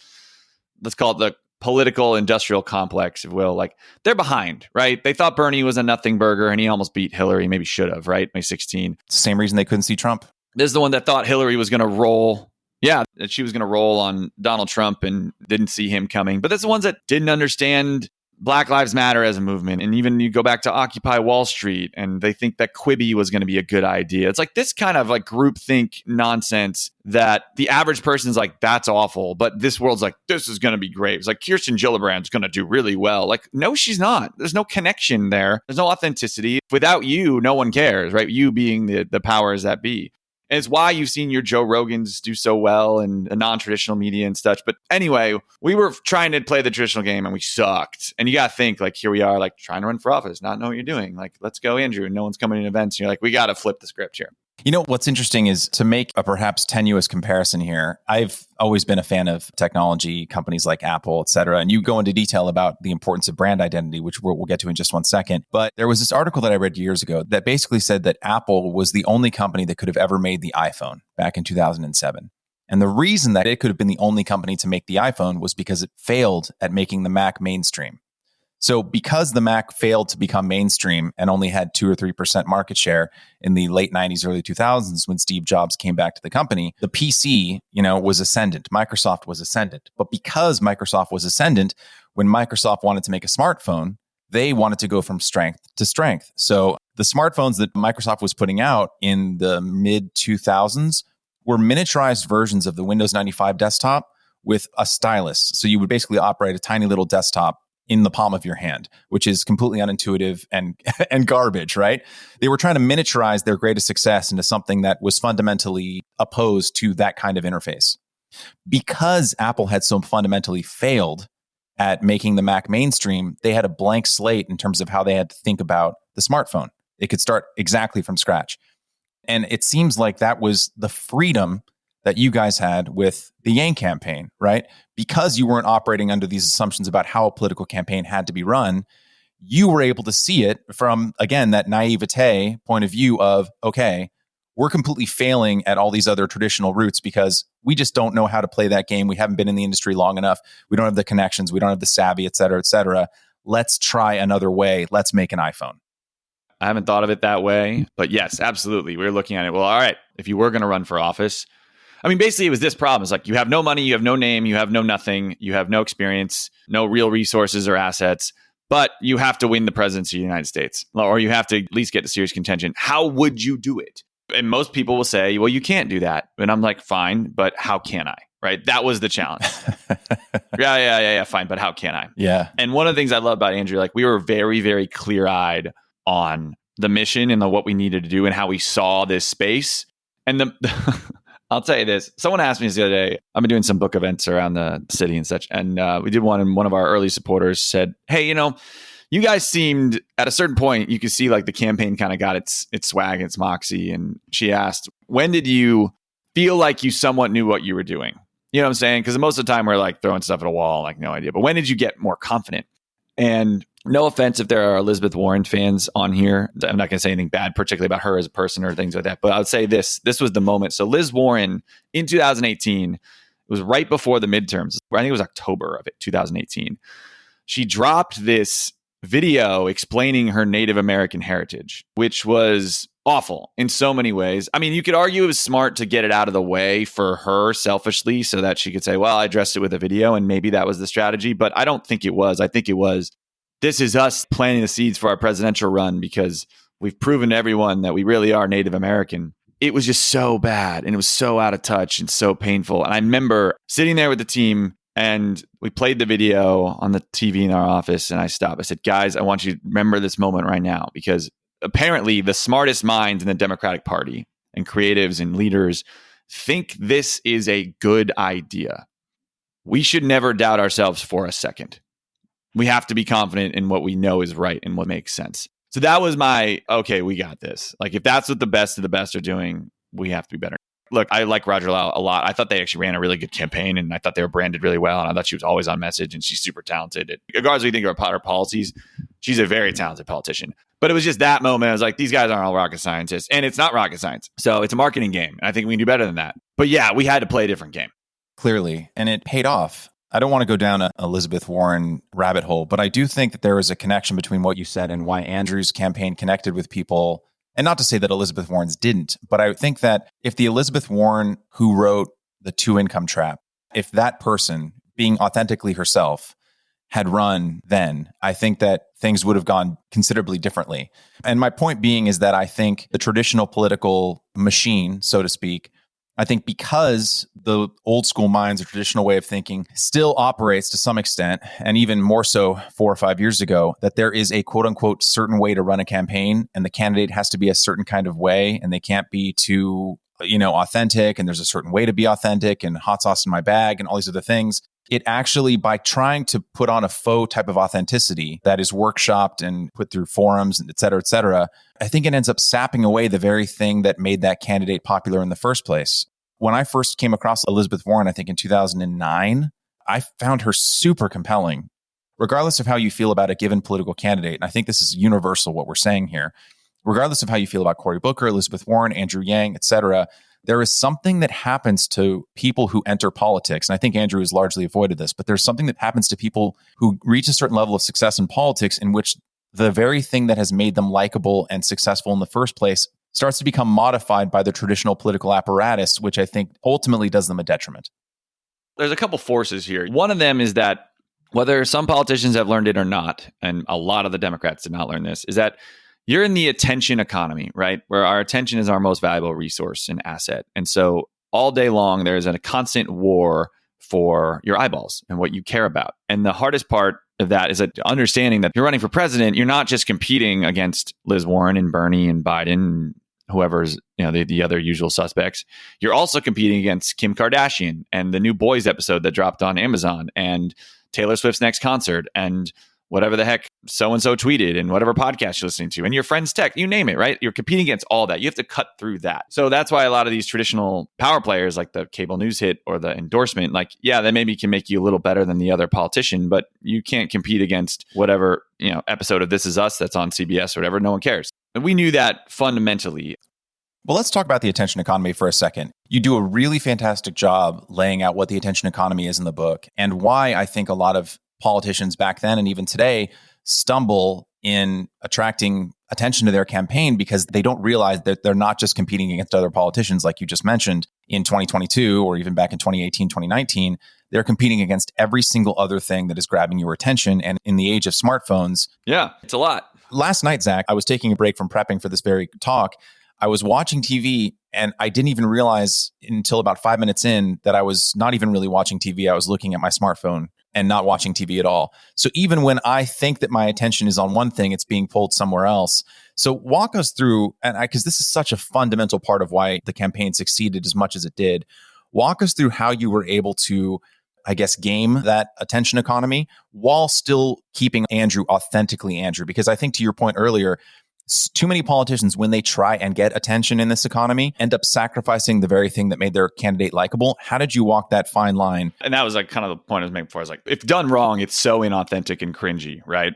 let's call it the political industrial complex, if you will. Like, they're behind, right? They thought Bernie was a nothing burger and he almost beat Hillary, maybe should have, right? May 16. Same reason they couldn't see Trump. This is the one that thought Hillary was going to roll Yeah, that she was going to roll on Donald Trump and didn't see him coming. But that's the ones that didn't understand Black Lives Matter as a movement. And even you go back to Occupy Wall Street and they think that Quibi was going to be a good idea. It's like this kind of like groupthink nonsense that the average person's like, that's awful. But this world's like, this is going to be great. It's like Kirsten Gillibrand's going to do really well. Like, no, she's not. There's no connection there. There's no authenticity. Without you, no one cares, right? You being the powers that be. And it's why you've seen your Joe Rogans do so well and the non-traditional media and such. But anyway, we were trying to play the traditional game and we sucked. And you got to think, like, here we are, like, trying to run for office, not know what you're doing. Like, let's go, Andrew. And no one's coming in events. And you're like, we got to flip the script here. You know, what's interesting is to make a perhaps tenuous comparison here. I've always been a fan of technology companies like Apple, et cetera. And you go into detail about the importance of brand identity, which we'll get to in just one second. But there was this article that I read years ago that basically said that Apple was the only company that could have ever made the iPhone back in 2007. And the reason that it could have been the only company to make the iPhone was because it failed at making the Mac mainstream. So because the Mac failed to become mainstream and only had 2 or 3% market share in the late 90s, early 2000s, when Steve Jobs came back to the company, the PC, was ascendant. Microsoft was ascendant. But because Microsoft was ascendant, when Microsoft wanted to make a smartphone, they wanted to go from strength to strength. So the smartphones that Microsoft was putting out in the mid 2000s were miniaturized versions of the Windows 95 desktop with a stylus. So you would basically operate a tiny little desktop in the palm of your hand, which is completely unintuitive and garbage, right? They were trying to miniaturize their greatest success into something that was fundamentally opposed to that kind of interface. Because Apple had so fundamentally failed at making the Mac mainstream, they had a blank slate in terms of how they had to think about the smartphone. They could start exactly from scratch. And it seems like that was the freedom that you guys had with the Yang campaign, right? Because you weren't operating under these assumptions about how a political campaign had to be run, you were able to see it from, again, that naivete point of view of, okay, we're completely failing at all these other traditional routes because we just don't know how to play that game. We haven't been in the industry long enough. We don't have the connections. We don't have the savvy, et cetera, et cetera. Let's try another way. Let's make an iPhone. I haven't thought of it that way, but yes, absolutely. We're looking at it. Well, all right, if you were going to run for office, I mean, basically, it was this problem. It's like you have no money, you have no name, you have no nothing, you have no experience, no real resources or assets, but you have to win the presidency of the United States, or you have to at least get to serious contention. How would you do it? And most people will say, well, you can't do that. And I'm like, fine, but how can I? Right? That was the challenge. Yeah, fine, but how can I? Yeah. And one of the things I love about Andrew, like we were very, very clear-eyed on the mission and what we needed to do and how we saw this space. And I'll tell you this. Someone asked me the other day, I've been doing some book events around the city and such. And we did one, and one of our early supporters said, hey, you guys seemed at a certain point, you could see like the campaign kind of got its swag, its moxie. And she asked, when did you feel like you somewhat knew what you were doing? You know what I'm saying? Because most of the time we're like throwing stuff at a wall, like no idea. But when did you get more confident? And no offense if there are Elizabeth Warren fans on here. I'm not going to say anything bad, particularly about her as a person or things like that. But I would say this was the moment. So Liz Warren in 2018, it was right before the midterms. I think it was October of it, 2018. She dropped this video explaining her Native American heritage, which was awful in so many ways. I mean, you could argue it was smart to get it out of the way for her selfishly so that she could say, well, I addressed it with a video and maybe that was the strategy. But I don't think it was. I think it was, this is us planting the seeds for our presidential run because we've proven to everyone that we really are Native American. It was just so bad and it was so out of touch and so painful. And I remember sitting there with the team and we played the video on the TV in our office and I stopped. I said, guys, I want you to remember this moment right now because apparently the smartest minds in the Democratic Party and creatives and leaders think this is a good idea. We should never doubt ourselves for a second. We have to be confident in what we know is right and what makes sense. So that was my, okay, we got this. Like if that's what the best of the best are doing, we have to be better. Look, I like Roger Lau a lot. I thought they actually ran a really good campaign and I thought they were branded really well. And I thought she was always on message and she's super talented. Regardless of what you think about her policies, she's a very talented politician. But it was just that moment. I was like, these guys aren't all rocket scientists. And it's not rocket science. So it's a marketing game. And I think we can do better than that. But yeah, we had to play a different game. Clearly. And it paid off. I don't want to go down a Elizabeth Warren rabbit hole, but I do think that there is a connection between what you said and why Andrew's campaign connected with people. And not to say that Elizabeth Warren's didn't, but I think that if the Elizabeth Warren who wrote the two income trap. If that person, being authentically herself, had run then, I think that things would have gone considerably differently. And my point being is that I think the traditional political machine, so to speak, I think because the old school minds, the traditional way of thinking still operates to some extent, and even more so 4 or 5 years ago, that there is a quote unquote certain way to run a campaign and the candidate has to be a certain kind of way and they can't be too, authentic, and there's a certain way to be authentic and hot sauce in my bag and all these other things. It actually, by trying to put on a faux type of authenticity that is workshopped and put through forums, et cetera, I think it ends up sapping away the very thing that made that candidate popular in the first place. When I first came across Elizabeth Warren, I think in 2009, I found her super compelling, regardless of how you feel about a given political candidate. And I think this is universal, what we're saying here. Regardless of how you feel about Cory Booker, Elizabeth Warren, Andrew Yang, et cetera, there is something that happens to people who enter politics. And I think Andrew has largely avoided this, but there's something that happens to people who reach a certain level of success in politics in which the very thing that has made them likable and successful in the first place starts to become modified by the traditional political apparatus, which I think ultimately does them a detriment. There's a couple forces here. One of them is that whether some politicians have learned it or not, and a lot of the Democrats did not learn this, is that you're in the attention economy, right? Where our attention is our most valuable resource and asset. And so all day long, there's a constant war for your eyeballs and what you care about. And the hardest part of that is that understanding that you're running for president, you're not just competing against Liz Warren and Bernie and Biden and whoever's, the other usual suspects. You're also competing against Kim Kardashian and the new Boys episode that dropped on Amazon and Taylor Swift's next concert and whatever the heck so-and-so tweeted and whatever podcast you're listening to and your friend's tech, you name it, right? You're competing against all that. You have to cut through that. So that's why a lot of these traditional power players like the cable news hit or the endorsement, that maybe can make you a little better than the other politician, but you can't compete against whatever, episode of This Is Us that's on CBS or whatever. No one cares. And we knew that fundamentally. Well, let's talk about the attention economy for a second. You do a really fantastic job laying out what the attention economy is in the book and why I think a lot of politicians back then and even today stumble in attracting attention to their campaign because they don't realize that they're not just competing against other politicians like you just mentioned in 2022 or even back in 2018, 2019. They're competing against every single other thing that is grabbing your attention. And in the age of smartphones, yeah, it's a lot. Last night, Zach, I was taking a break from prepping for this very talk. I was watching TV and I didn't even realize until about 5 minutes in that I was not even really watching TV. I was looking at my smartphone and not watching TV at all. So even when I think that my attention is on one thing, it's being pulled somewhere else. So walk us through, because this is such a fundamental part of why the campaign succeeded as much as it did. Walk us through how you were able to, game that attention economy while still keeping Andrew authentically Andrew. Because I think to your point earlier, too many politicians, when they try and get attention in this economy, end up sacrificing the very thing that made their candidate likable. How did you walk that fine line? And that was kind of the point I was making before. I was like, if done wrong, it's so inauthentic and cringy, right?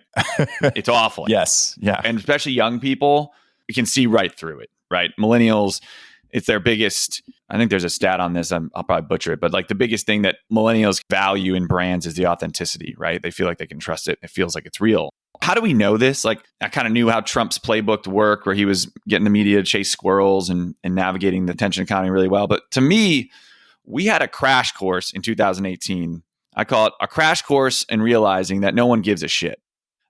It's awful. Yes. Yeah. And especially young people, you can see right through it, right? Millennials, it's their biggest, I think there's a stat on this, I'll probably butcher it, but the biggest thing that millennials value in brands is the authenticity, right? They feel like they can trust it. It feels like it's real. How do we know this? I kind of knew how Trump's playbook worked, where he was getting the media to chase squirrels and navigating the attention economy really well. But to me, we had a crash course in 2018. I call it a crash course in realizing that no one gives a shit.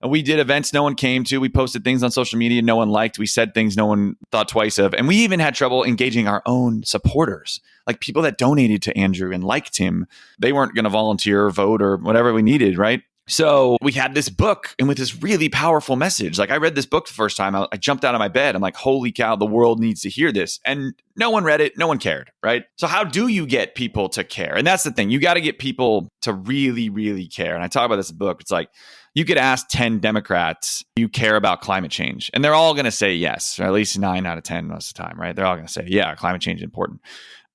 And we did events no one came to. We posted things on social media no one liked. We said things no one thought twice of. And we even had trouble engaging our own supporters, like people that donated to Andrew and liked him. They weren't going to volunteer or vote or whatever we needed, right? So we had this book and with this really powerful message. I read this book the first time. I jumped out of my bed. I'm like, holy cow, the world needs to hear this. And no one read it. No one cared, right? So how do you get people to care? And that's the thing. You got to get people to really, really care. And I talk about this in the book. It's like, you could ask 10 Democrats, you care about climate change? And they're all going to say yes, or at least 9 out of 10 most of the time, right? They're all going to say, yeah, climate change is important.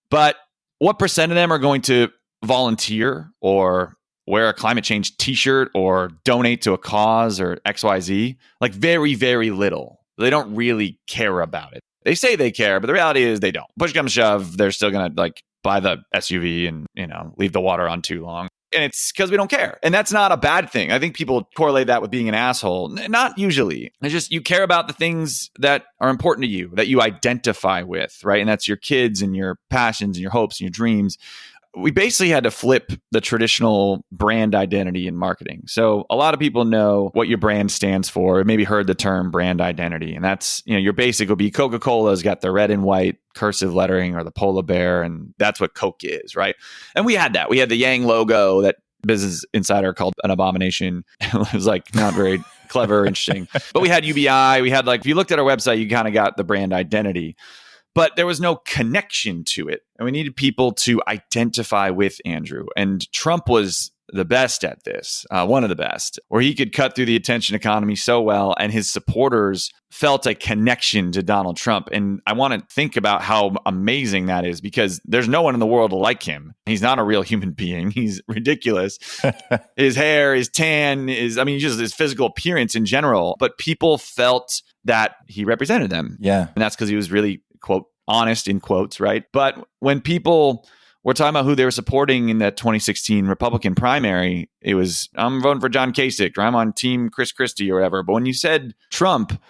But what percent of them are going to volunteer or wear a climate change t-shirt or donate to a cause or XYZ? Very, very little. They don't really care about it. They say they care, but the reality is they don't. Push comes to shove, they're still going to buy the SUV and, leave the water on too long. And it's because we don't care. And that's not a bad thing. I think people correlate that with being an asshole. Not usually. It's just you care about the things that are important to you, that you identify with, right? And that's your kids and your passions and your hopes and your dreams. We basically had to flip the traditional brand identity in marketing. So a lot of people know what your brand stands for, maybe heard the term brand identity. And that's, your basic will be Coca-Cola's got the red and white cursive lettering or the polar bear. And that's what Coke is, right? And we had that. We had the Yang logo that Business Insider called an abomination. It was like not very clever, interesting. But we had UBI. We had if you looked at our website, you kind of got the brand identity. But there was no connection to it. And we needed people to identify with Andrew. And Trump was the best at this, one of the best, where he could cut through the attention economy so well. And his supporters felt a connection to Donald Trump. And I want to think about how amazing that is, because there's no one in the world like him. He's not a real human being. He's ridiculous. His hair, his tan, just his physical appearance in general. But people felt that he represented them. Yeah. And that's because he was really, quote, honest in quotes, right? But when people were talking about who they were supporting in that 2016 Republican primary, it was, I'm voting for John Kasich, or I'm on team Chris Christie or whatever. But when you said Trump,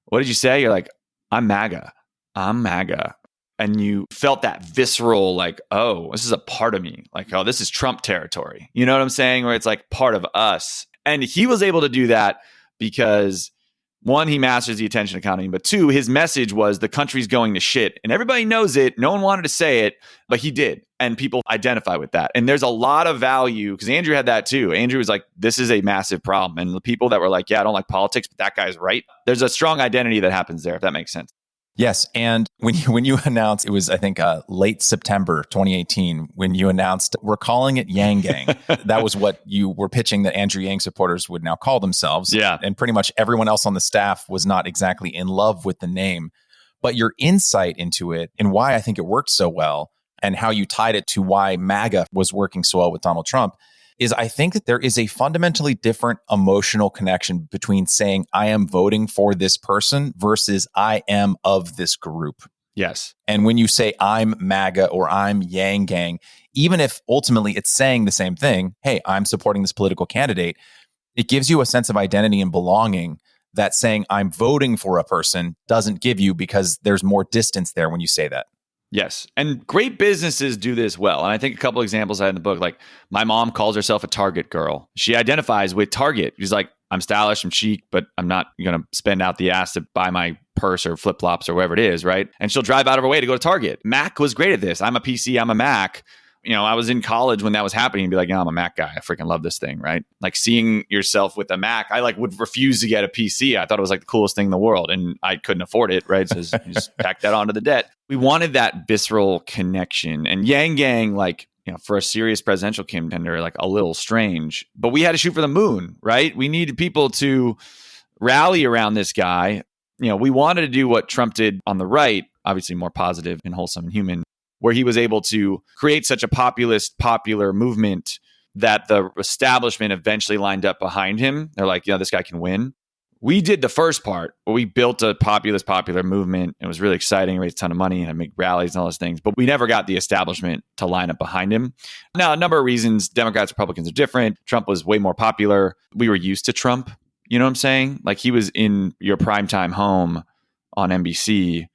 what did you say? You're like, I'm MAGA. I'm MAGA. And you felt that visceral, oh, this is a part of me. Oh, this is Trump territory. You know what I'm saying? Where it's part of us. And he was able to do that because, one, he masters the attention economy, but two, his message was the country's going to shit. And everybody knows it. No one wanted to say it, but he did. And people identify with that. And there's a lot of value, because Andrew had that too. Andrew was like, this is a massive problem. And the people that were like, yeah, I don't like politics, but that guy's right. There's a strong identity that happens there, if that makes sense. Yes. And when you announced, it was, I think, late September 2018, when you announced, we're calling it Yang Gang. That was what you were pitching that Andrew Yang supporters would now call themselves. Yeah. And pretty much everyone else on the staff was not exactly in love with the name. But your insight into it and why I think it worked so well, and how you tied it to why MAGA was working so well with Donald Trump, is I think that there is a fundamentally different emotional connection between saying I am voting for this person versus I am of this group. Yes. And when you say I'm MAGA or I'm Yang Gang, even if ultimately it's saying the same thing, hey, I'm supporting this political candidate, it gives you a sense of identity and belonging that saying I'm voting for a person doesn't give you, because there's more distance there when you say that. Yes. And great businesses do this well. And I think a couple examples I had in the book, my mom calls herself a Target girl. She identifies with Target. She's like, I'm stylish, I'm chic, but I'm not going to spend out the ass to buy my purse or flip flops or whatever it is, right? And she'll drive out of her way to go to Target. Mac was great at this. I'm a PC, I'm a Mac. I was in college when that was happening and be like, I'm a Mac guy. I freaking love this thing, right? Seeing yourself with a Mac, I would refuse to get a PC. I thought it was the coolest thing in the world, and I couldn't afford it, right? So you just pack that onto the debt. We wanted that visceral connection. And Yang Gang, for a serious presidential contender, a little strange, but we had to shoot for the moon, right? We needed people to rally around this guy. We wanted to do what Trump did on the right, obviously more positive and wholesome and human, where he was able to create such a popular movement that the establishment eventually lined up behind him. They're like, this guy can win. We did the first part where we built a popular movement. It was really exciting, raised a ton of money and make rallies and all those things, but we never got the establishment to line up behind him. Now, a number of reasons, Democrats, Republicans are different. Trump was way more popular. We were used to Trump. You know what I'm saying? He was in your primetime home on NBC,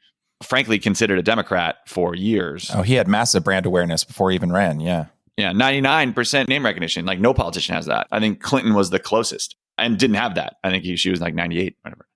frankly considered a Democrat for years. Oh, he had massive brand awareness before he even ran. Yeah. Yeah. 99% name recognition. No politician has that. I think Clinton was the closest and didn't have that. I think she was 98, whatever.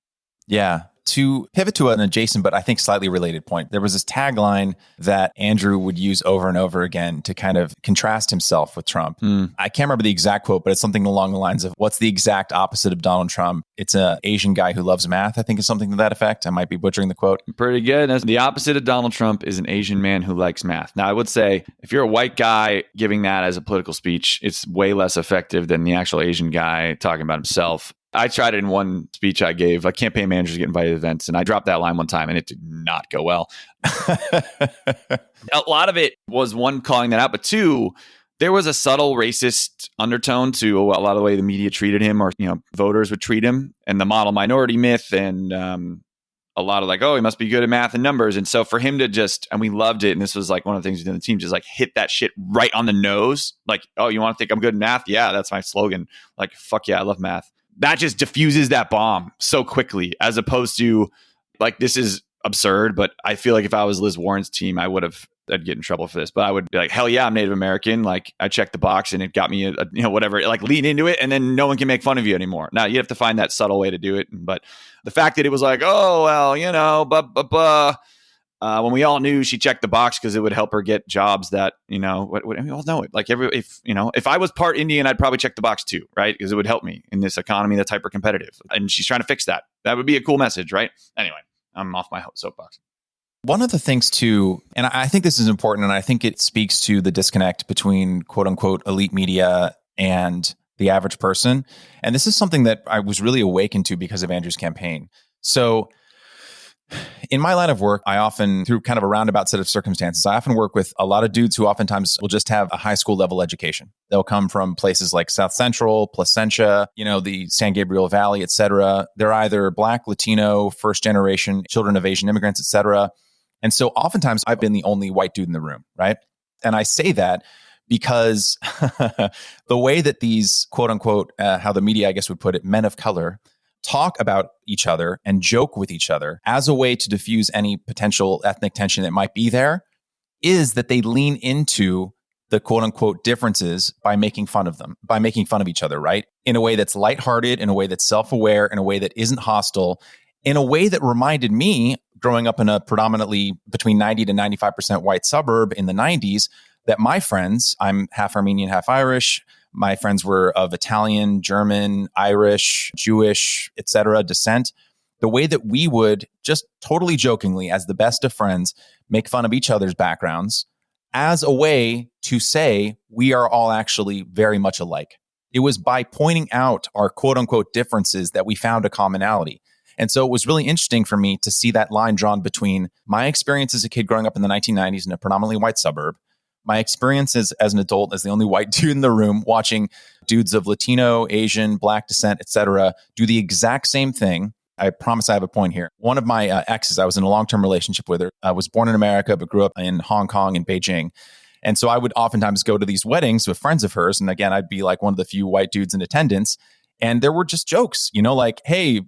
Yeah. To pivot to an adjacent, but I think slightly related point, there was this tagline that Andrew would use over and over again to kind of contrast himself with Trump. I can't remember the exact quote, but it's something along the lines of, what's the exact opposite of Donald Trump? It's an Asian guy who loves math, I think is something to that effect. I might be butchering the quote. Pretty good. The opposite of Donald Trump is an Asian man who likes math. Now, I would say if you're a white guy giving that as a political speech, it's way less effective than the actual Asian guy talking about himself. I tried it in one speech I gave. Campaign managers get invited to events, and I dropped that line one time, and it did not go well. A lot of it was, one, calling that out, but two, there was a subtle racist undertone to a lot of the way the media treated him, or voters would treat him, and the model minority myth, and a lot of like, oh, he must be good at math and numbers. And so for him to just, and we loved it. And this was like one of the things we did in the team, just like hit that shit right on the nose. Like, oh, you want to think I'm good at math? Yeah, that's my slogan. Like, fuck yeah, I love math. That just diffuses that bomb so quickly, as opposed to like, this is absurd, but I feel like if I was Liz Warren's team, I'd get in trouble for this, but I would be like, hell yeah, I'm Native American. Like I checked the box and it got me whatever, like lean into it. And then no one can make fun of you anymore. Now you have to find that subtle way to do it. But the fact that it was like, oh, well, when we all knew she checked the box because it would help her get jobs that, we all know it. Like if I was part Indian, I'd probably check the box too, right? Because it would help me in this economy that's hyper competitive. And she's trying to fix that. That would be a cool message, right? Anyway, I'm off my soapbox. One of the things too, and I think this is important, and I think it speaks to the disconnect between quote unquote elite media and the average person. And this is something that I was really awakened to because of Andrew's campaign. So in my line of work, I often, through kind of a roundabout set of circumstances, I often work with a lot of dudes who oftentimes will just have a high school level education. They'll come from places like South Central, Placentia, the San Gabriel Valley, et cetera. They're either Black, Latino, first generation, children of Asian immigrants, et cetera. And so oftentimes I've been the only white dude in the room, right? And I say that because the way that these quote unquote, how the media, I guess would put it, men of color, talk about each other and joke with each other as a way to diffuse any potential ethnic tension that might be there, is that they lean into the quote unquote differences by making fun of them, by making fun of each other, right? In a way that's lighthearted, in a way that's self-aware, in a way that isn't hostile, in a way that reminded me, growing up in a predominantly between 90 to 95% white suburb in the 90s, that my friends, I'm half Armenian, half Irish. My friends were of Italian, German, Irish, Jewish, etc. descent. The way that we would just totally jokingly, as the best of friends, make fun of each other's backgrounds as a way to say we are all actually very much alike. It was by pointing out our quote unquote differences that we found a commonality. And so it was really interesting for me to see that line drawn between my experience as a kid growing up in the 1990s in a predominantly white suburb, my experiences as an adult, as the only white dude in the room, watching dudes of Latino, Asian, Black descent, et cetera, do the exact same thing. I promise I have a point here. One of my exes, I was in a long-term relationship with her. I was born in America, but grew up in Hong Kong and Beijing. And so I would oftentimes go to these weddings with friends of hers. And again, I'd be like one of the few white dudes in attendance. And there were just jokes, like, hey,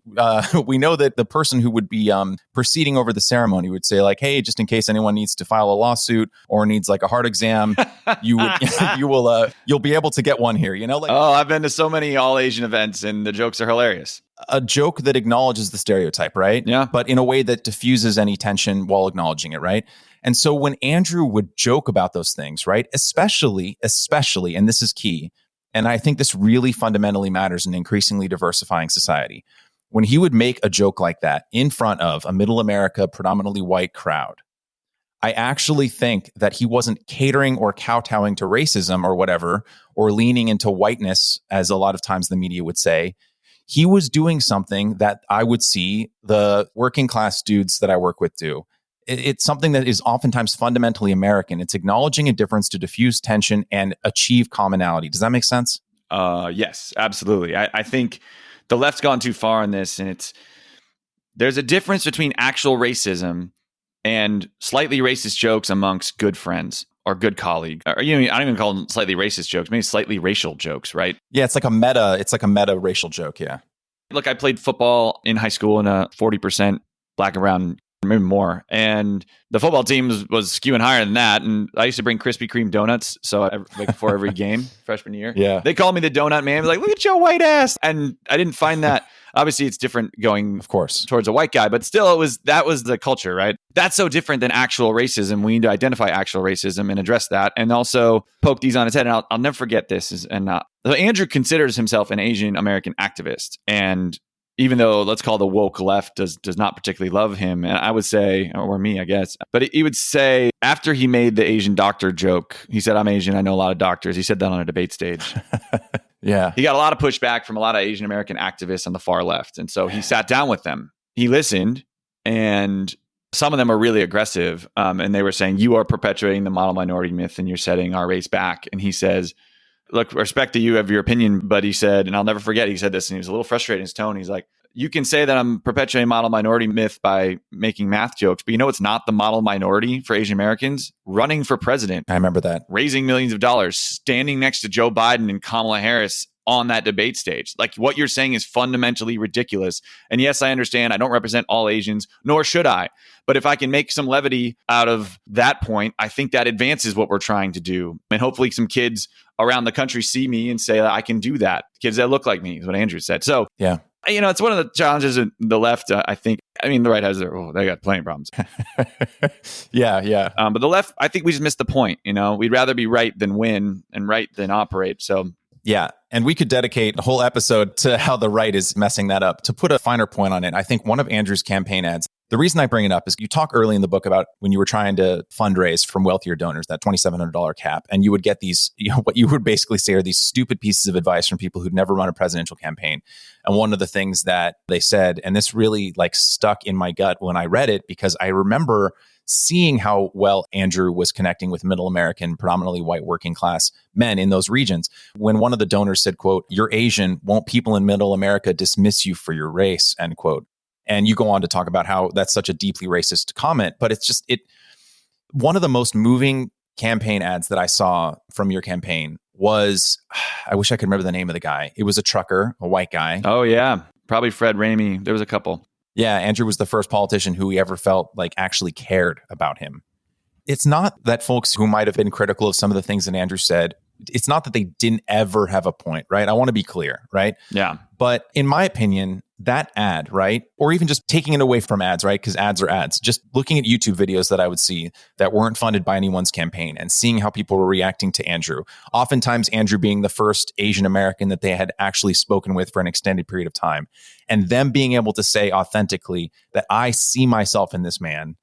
we know that the person who would be proceeding over the ceremony would say like, hey, just in case anyone needs to file a lawsuit or needs like a heart exam, you'll be able to get one here, like, oh, I've been to so many all Asian events and the jokes are hilarious. A joke that acknowledges the stereotype, right? Yeah. But in a way that diffuses any tension while acknowledging it, right? And so when Andrew would joke about those things, right, especially, and this is key, and I think this really fundamentally matters in increasingly diversifying society. When he would make a joke like that in front of a middle America, predominantly white crowd, I actually think that he wasn't catering or kowtowing to racism or whatever, or leaning into whiteness, as a lot of times the media would say. He was doing something that I would see the working class dudes that I work with do. It's something that is oftentimes fundamentally American. It's acknowledging a difference to diffuse tension and achieve commonality. Does that make sense? Yes, absolutely. I think the left's gone too far on this, and there's a difference between actual racism and slightly racist jokes amongst good friends or good colleague. Or, I don't even call them slightly racist jokes, maybe slightly racial jokes, right? Yeah, it's like a meta racial joke, yeah. Look, I played football in high school in a 40% Black and brown, maybe more. And the football team was skewing higher than that. And I used to bring Krispy Kreme donuts. So like before every game, freshman year, yeah, they called me the donut man. Like, look at your white ass. And I didn't find that. Obviously, it's different going, of course, towards a white guy, but still, that was the culture, right? That's so different than actual racism. We need to identify actual racism and address that, and also poke these on its head. And I'll never forget this. So Andrew considers himself an Asian American activist, and even though, let's call the woke left does not particularly love him, and I would say, or me, I guess, but he would say after he made the Asian doctor joke, he said, "I'm Asian. I know a lot of doctors." He said that on a debate stage. Yeah. He got a lot of pushback from a lot of Asian American activists on the far left. And so he sat down with them. He listened, and some of them are really aggressive. And they were saying, you are perpetuating the model minority myth and you're setting our race back. And he says, look, respect that you have your opinion, but he said, and I'll never forget, he said this, and he was a little frustrated in his tone. He's like, you can say that I'm perpetuating model minority myth by making math jokes, but it's not the model minority for Asian Americans? Running for president. I remember that. Raising millions of dollars, standing next to Joe Biden and Kamala Harris on that debate stage. Like, what you're saying is fundamentally ridiculous. And yes, I understand I don't represent all Asians, nor should I. But if I can make some levity out of that point, I think that advances what we're trying to do. And hopefully some kids around the country see me and say, I can do that. Kids that look like me is what Andrew said. So, yeah. It's one of the challenges in the left, I think. I mean, the right has they got plenty of problems. Yeah. But the left, I think we just missed the point. We'd rather be right than win and right than operate. So, yeah. And we could dedicate a whole episode to how the right is messing that up. To put a finer point on it, I think one of Andrew's campaign ads, the reason I bring it up is you talk early in the book about when you were trying to fundraise from wealthier donors, that $2,700 cap, and you would get these, what you would basically say are these stupid pieces of advice from people who'd never run a presidential campaign. And one of the things that they said, and this really stuck in my gut when I read it, because I remember seeing how well Andrew was connecting with middle American, predominantly white working class men in those regions. When one of the donors said, quote, "You're Asian, won't people in middle America dismiss you for your race," end quote. And you go on to talk about how that's such a deeply racist comment, but it's just one of the most moving campaign ads that I saw from your campaign was, I wish I could remember the name of the guy. It was a trucker, a white guy. Oh yeah, probably Fred Ramey. There was a couple. Yeah, Andrew was the first politician who we ever felt like actually cared about him. It's not that folks who might have been critical of some of the things that Andrew said, it's not that they didn't ever have a point, right? I want to be clear, right? Yeah. But in my opinion, that ad, right? Or even just taking it away from ads, right? Because ads are ads. Just looking at YouTube videos that I would see that weren't funded by anyone's campaign and seeing how people were reacting to Andrew. Oftentimes, Andrew being the first Asian American that they had actually spoken with for an extended period of time. And them being able to say authentically that I see myself in this man.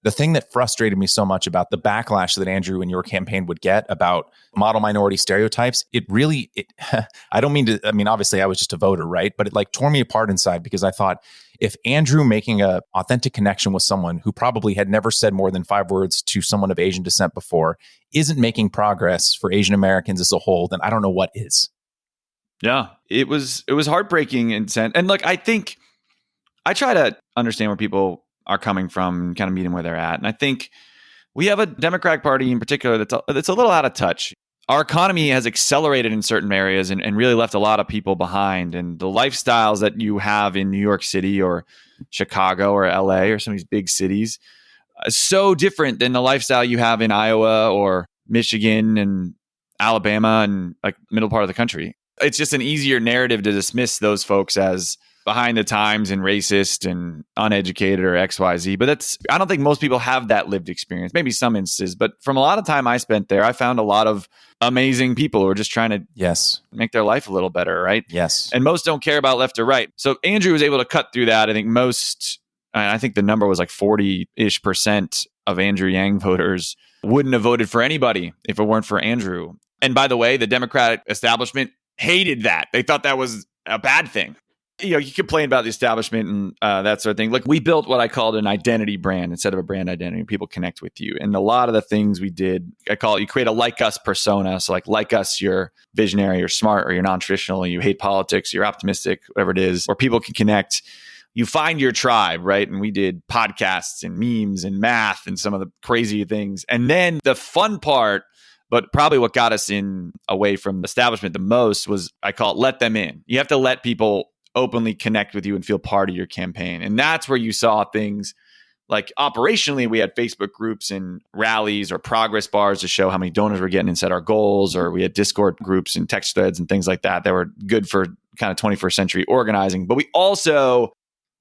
The thing that frustrated me so much about the backlash that Andrew and your campaign would get about model minority stereotypes, I don't mean to, obviously I was just a voter, right? But it tore me apart inside, because I thought, if Andrew making a authentic connection with someone who probably had never said more than 5 words to someone of Asian descent before isn't making progress for Asian Americans as a whole, then I don't know what is. Yeah, it was heartbreaking in sense. And I think I try to understand where people are coming from and kind of meet them where they're at. And I think we have a Democratic Party in particular that's a little out of touch. Our economy has accelerated in certain areas and really left a lot of people behind. And the lifestyles that you have in New York City or Chicago or LA or some of these big cities is so different than the lifestyle you have in Iowa or Michigan and Alabama and middle part of the country. It's just an easier narrative to dismiss those folks as behind the times and racist and uneducated or XYZ. But I don't think most people have that lived experience, maybe some instances. But from a lot of time I spent there, I found a lot of amazing people who are just trying to make their life a little better, right? Yes. And most don't care about left or right. So Andrew was able to cut through that. I think the number was 40-ish% of Andrew Yang voters wouldn't have voted for anybody if it weren't for Andrew. And by the way, the Democratic establishment hated that. They thought that was a bad thing. You complain about the establishment and that sort of thing. We built what I called an identity brand instead of a brand identity. People connect with you. And a lot of the things we did, I call it, you create a like us persona. So like us, you're visionary, you're smart, or you're non-traditional, you hate politics, you're optimistic, whatever it is, where people can connect. You find your tribe, right? And we did podcasts and memes and math and some of the crazy things. And then the fun part, but probably what got us in away from the establishment the most was, I call it, let them in. You have to let people openly connect with you and feel part of your campaign. And that's where you saw things operationally, we had Facebook groups and rallies or progress bars to show how many donors we're getting and set our goals, or we had Discord groups and text threads and things like that were good for kind of 21st century organizing. But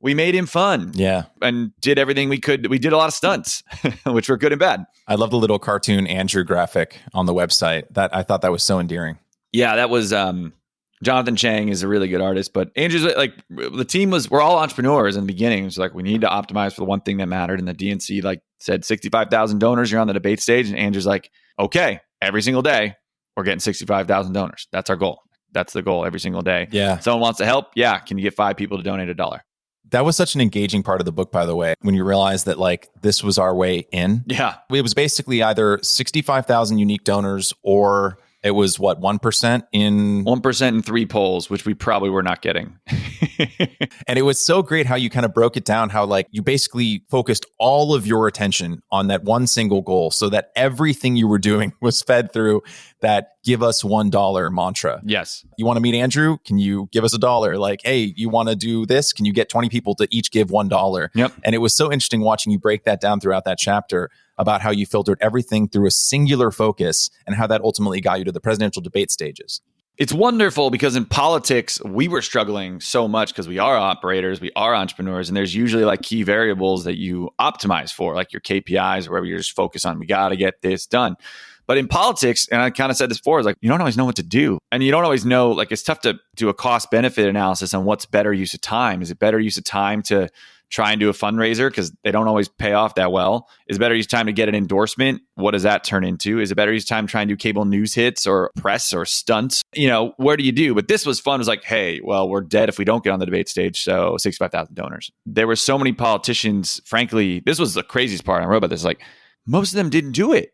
we made him fun. Yeah. And did everything we could. We did a lot of stunts, which were good and bad. I love the little cartoon Andrew graphic on the website. I thought that was so endearing. Yeah, that was Jonathan Chang is a really good artist, but Andrew's the team we're all entrepreneurs in the beginning. It's we need to optimize for the one thing that mattered. And the DNC said 65,000 donors, you're on the debate stage. And Andrew's okay, every single day we're getting 65,000 donors. That's our goal. That's the goal every single day. Yeah. Someone wants to help. Yeah. Can you get 5 people to donate $1? That was such an engaging part of the book, by the way, when you realized that this was our way in. Yeah. It was basically either 65,000 unique donors, or it was 1% in 1% in 3 polls, which we probably were not getting. And it was so great how you kind of broke it down, how like you basically focused all of your attention on that one single goal so that everything you were doing was fed through that give us $1 mantra. Yes. You want to meet Andrew? Can you give us $1? Like, hey, you want to do this? Can you get 20 people to each give $1? Yep. And it was so interesting watching you break that down throughout that chapter about how you filtered everything through a singular focus and how that ultimately got you to the presidential debate stages. It's wonderful because in politics, we were struggling so much because we are operators, we are entrepreneurs, and there's usually like key variables that you optimize for, like your KPIs or wherever you're just focused on, we got to get this done. But in politics, and I kind of said this before, is like, you don't always know what to do. And you don't always know, like, it's tough to do a cost benefit analysis on what's better use of time. Is it better use of time to try and do a fundraiser because they don't always pay off that well? Is it better use of time to get an endorsement? What does that turn into? Is it better use of time to try and do cable news hits or press or stunts? Where do you do? But this was fun. It was like, hey, well, we're dead if we don't get on the debate stage. So 65,000 donors. There were so many politicians, frankly, this was the craziest part. I wrote about this. Like, most of them didn't do it.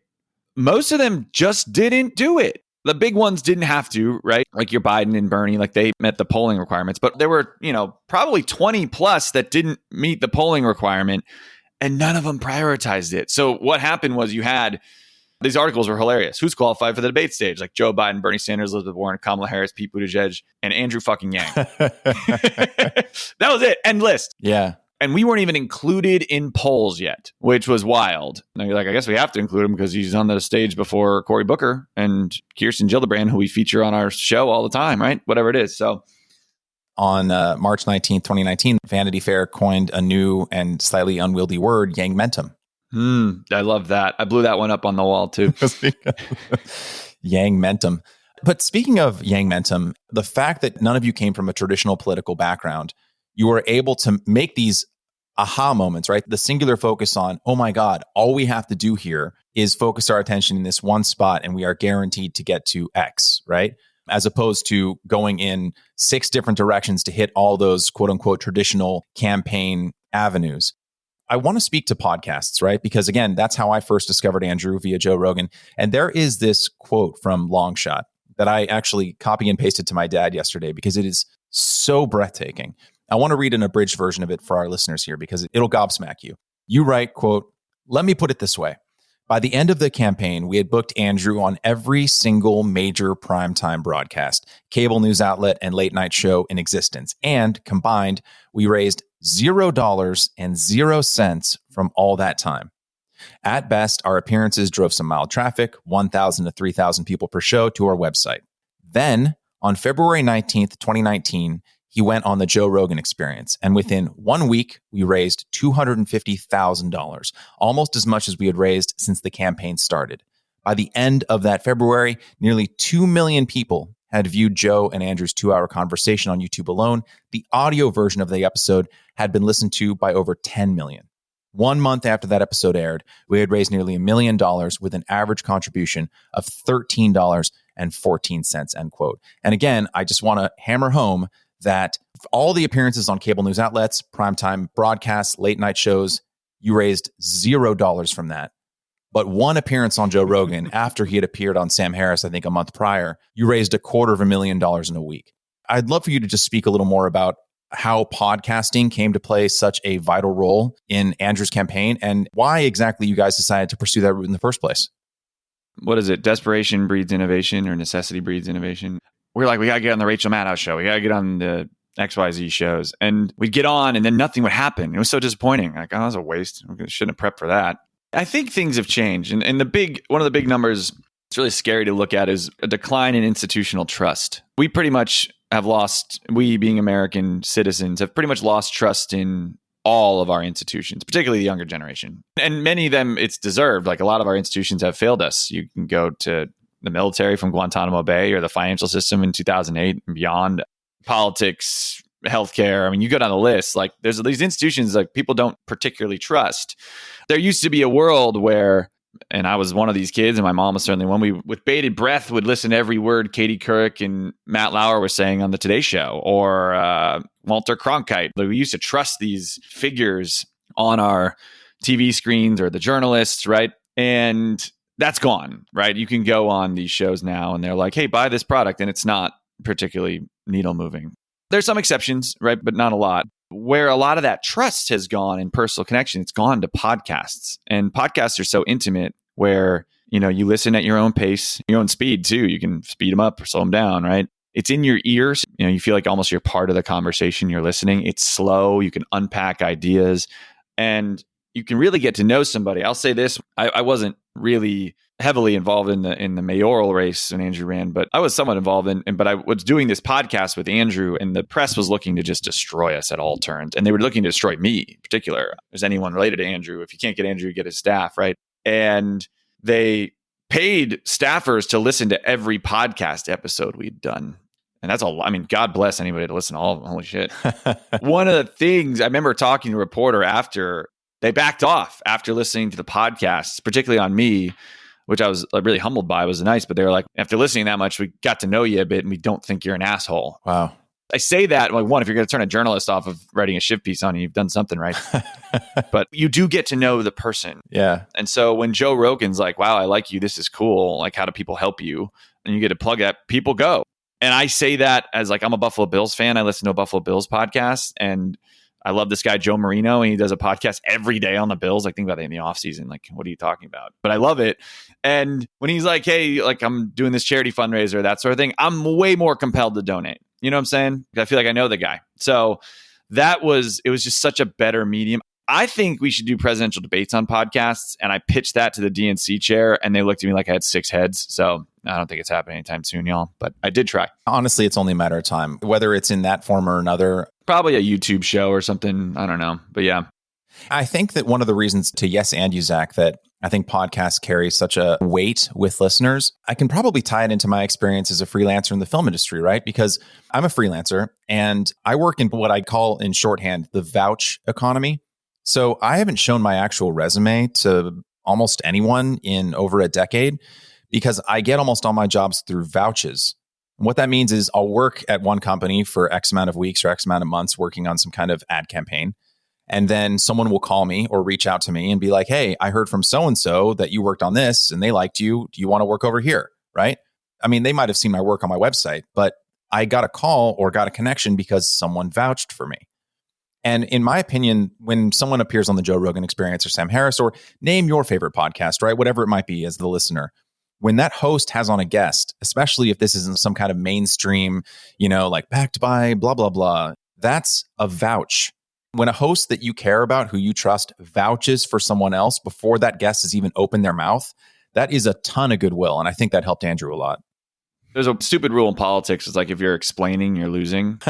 Most of them just didn't do it. The big ones didn't have to, right? Like your Biden and Bernie, like they met the polling requirements. But there were, probably 20 plus that didn't meet the polling requirement, and none of them prioritized it. So what happened was you had, these articles were hilarious. Who's qualified for the debate stage? Like Joe Biden, Bernie Sanders, Elizabeth Warren, Kamala Harris, Pete Buttigieg, and Andrew fucking Yang. That was it. End list. Yeah. And we weren't even included in polls yet, which was wild. And you're like, I guess we have to include him because he's on the stage before Cory Booker and Kirsten Gillibrand, who we feature on our show all the time, right? Whatever it is. So on March 19th, 2019, Vanity Fair coined a new and slightly unwieldy word, Yangmentum. I love that. I blew that one up on the wall too. Yangmentum. But speaking of Yangmentum, the fact that none of you came from a traditional political background, you were able to make these aha moments, right? The singular focus on, oh my God, all we have to do here is focus our attention in this one spot and we are guaranteed to get to X, right? As opposed to going in 6 different directions to hit all those quote unquote traditional campaign avenues. I want to speak to podcasts, right? Because again, that's how I first discovered Andrew via Joe Rogan. And there is this quote from Longshot that I actually copy and pasted to my dad yesterday because it is so breathtaking. I want to read an abridged version of it for our listeners here because it'll gobsmack you. You write, quote, "Let me put it this way. By the end of the campaign, we had booked Andrew on every single major primetime broadcast, cable news outlet, and late night show in existence. And combined, we raised $0 from all that time. At best, our appearances drove some mild traffic, 1,000 to 3,000 people per show to our website. Then, on February 19th, 2019, he went on the Joe Rogan Experience, and within 1 week, we raised $250,000, almost as much as we had raised since the campaign started. By the end of that February, nearly 2 million people had viewed Joe and Andrew's 2-hour conversation on YouTube alone. The audio version of the episode had been listened to by over 10 million. 1 month after that episode aired, we had raised nearly $1 million with an average contribution of $13.14, end quote. And again, I just want to hammer home that all the appearances on cable news outlets, primetime broadcasts, late night shows, you raised $0 from that. But one appearance on Joe Rogan after he had appeared on Sam Harris, I think a month prior, you raised $250,000 in a week. I'd love for you to just speak a little more about how podcasting came to play such a vital role in Andrew's campaign and why exactly you guys decided to pursue that route in the first place. What is it? Desperation breeds innovation, or necessity breeds innovation. We're like, we got to get on the Rachel Maddow show. We got to get on the XYZ shows. And we'd get on and then nothing would happen. It was so disappointing. Like, oh, that was a waste. We shouldn't have prepped for that. I think things have changed. And one of the big numbers it's really scary to look at is a decline in institutional trust. We pretty much have lost, we being American citizens, have pretty much lost trust in all of our institutions, particularly the younger generation. And many of them, it's deserved. Like a lot of our institutions have failed us. You can go to the military from Guantanamo Bay or the financial system in 2008 and beyond, politics, healthcare. I mean, you go down the list, like there's these institutions like people don't particularly trust. There used to be a world where, and I was one of these kids and my mom was certainly one, we with bated breath would listen to every word Katie Couric and Matt Lauer were saying on the Today Show or Walter Cronkite. Like, we used to trust these figures on our TV screens or the journalists, right? And that's gone, right? You can go on these shows now and they're like, hey, buy this product. And it's not particularly needle moving. There's some exceptions, right? But not a lot. Where a lot of that trust has gone in personal connection, it's gone to podcasts. And podcasts are so intimate where, you listen at your own pace, your own speed too. You can speed them up or slow them down, right? It's in your ears. You feel like almost you're part of the conversation you're listening. It's slow. You can unpack ideas and you can really get to know somebody. I'll say this. I wasn't really heavily involved in the mayoral race when Andrew ran, but I was somewhat involved but I was doing this podcast with Andrew and the press was looking to just destroy us at all turns. And they were looking to destroy me in particular. Is anyone related to Andrew? If you can't get Andrew, you get his staff, right? And they paid staffers to listen to every podcast episode we'd done. And that's all. I mean, God bless anybody to listen to all of them. Holy shit. One of the things I remember talking to a reporter after they backed off after listening to the podcasts, particularly on me, which I was really humbled by. It was nice, but they were like, after listening that much, we got to know you a bit and we don't think you're an asshole. Wow. I say that, like, one, if you're going to turn a journalist off of writing a shift piece on you, you've done something right. But you do get to know the person. Yeah. And so when Joe Rogan's like, wow, I like you, this is cool. Like, how do people help you? And you get to plug that, people go. And I say that as like, I'm a Buffalo Bills fan. I listen to a Buffalo Bills podcast and I love this guy, Joe Marino, and he does a podcast every day on the Bills. Like, think about it in the offseason. Like, what are you talking about? But I love it. And when he's like, hey, like, I'm doing this charity fundraiser, that sort of thing, I'm way more compelled to donate. You know what I'm saying? I feel like I know the guy. So it was just such a better medium. I think we should do presidential debates on podcasts. And I pitched that to the DNC chair and they looked at me like I had 6 heads. So I don't think it's happening anytime soon, y'all. But I did try. Honestly, it's only a matter of time, whether it's in that form or another. Probably a YouTube show or something. I don't know. But yeah. I think that one of the reasons to yes and you, Zach, that I think podcasts carry such a weight with listeners, I can probably tie it into my experience as a freelancer in the film industry, right? Because I'm a freelancer and I work in what I call in shorthand, the vouch economy. So I haven't shown my actual resume to almost anyone in over a decade because I get almost all my jobs through vouches. And what that means is I'll work at one company for X amount of weeks or X amount of months working on some kind of ad campaign. And then someone will call me or reach out to me and be like, hey, I heard from so-and-so that you worked on this and they liked you. Do you want to work over here? Right? I mean, they might have seen my work on my website, but I got a call or got a connection because someone vouched for me. And in my opinion, when someone appears on the Joe Rogan Experience or Sam Harris, or name your favorite podcast, right? Whatever it might be as the listener, when that host has on a guest, especially if this isn't some kind of mainstream, like backed by blah, blah, blah, that's a vouch. When a host that you care about, who you trust, vouches for someone else before that guest has even opened their mouth, that is a ton of goodwill. And I think that helped Andrew a lot. There's a stupid rule in politics. It's like if you're explaining, you're losing.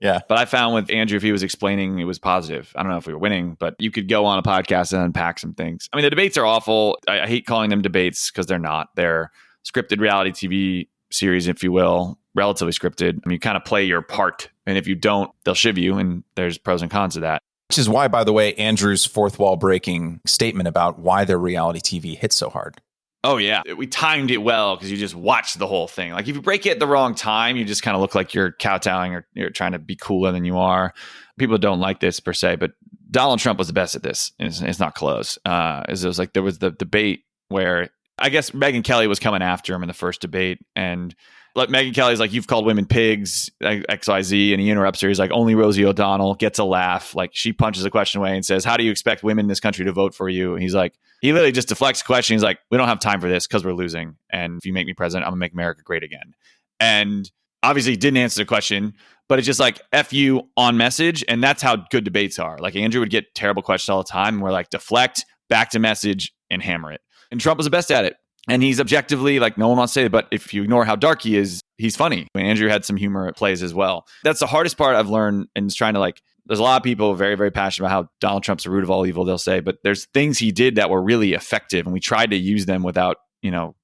Yeah. But I found with Andrew, if he was explaining, it was positive. I don't know if we were winning, but you could go on a podcast and unpack some things. I mean, the debates are awful. I hate calling them debates because they're not. They're scripted reality TV series, if you will, relatively scripted. I mean, you kind of play your part. And if you don't, they'll shiv you. And there's pros and cons of that. Which is why, by the way, Andrew's fourth wall breaking statement about why their reality TV hits so hard. Oh, yeah. We timed it well because you just watch the whole thing. Like if you break it at the wrong time, you just kind of look like you're kowtowing or you're trying to be cooler than you are. People don't like this per se, but Donald Trump was the best at this. It's not close. It was like there was the debate where I guess Megyn Kelly was coming after him in the first debate. And like Megyn Kelly's like, you've called women pigs, XYZ. And he interrupts her. He's like, only Rosie O'Donnell gets a laugh. Like she punches the question away and says, how do you expect women in this country to vote for you? And he's like, he literally just deflects the question. He's like, we don't have time for this because we're losing. And if you make me president, I'm gonna make America great again. And obviously he didn't answer the question, but it's just like F you on message. And that's how good debates are. Like Andrew would get terrible questions all the time. And we're like, deflect, back to message, and hammer it. And Trump was the best at it. And he's objectively, like no one wants to say it, but if you ignore how dark he is, he's funny. I mean, Andrew had some humor at plays as well. That's the hardest part I've learned and is trying to like, there's a lot of people very, very passionate about how Donald Trump's the root of all evil, they'll say, but there's things he did that were really effective. And we tried to use them without,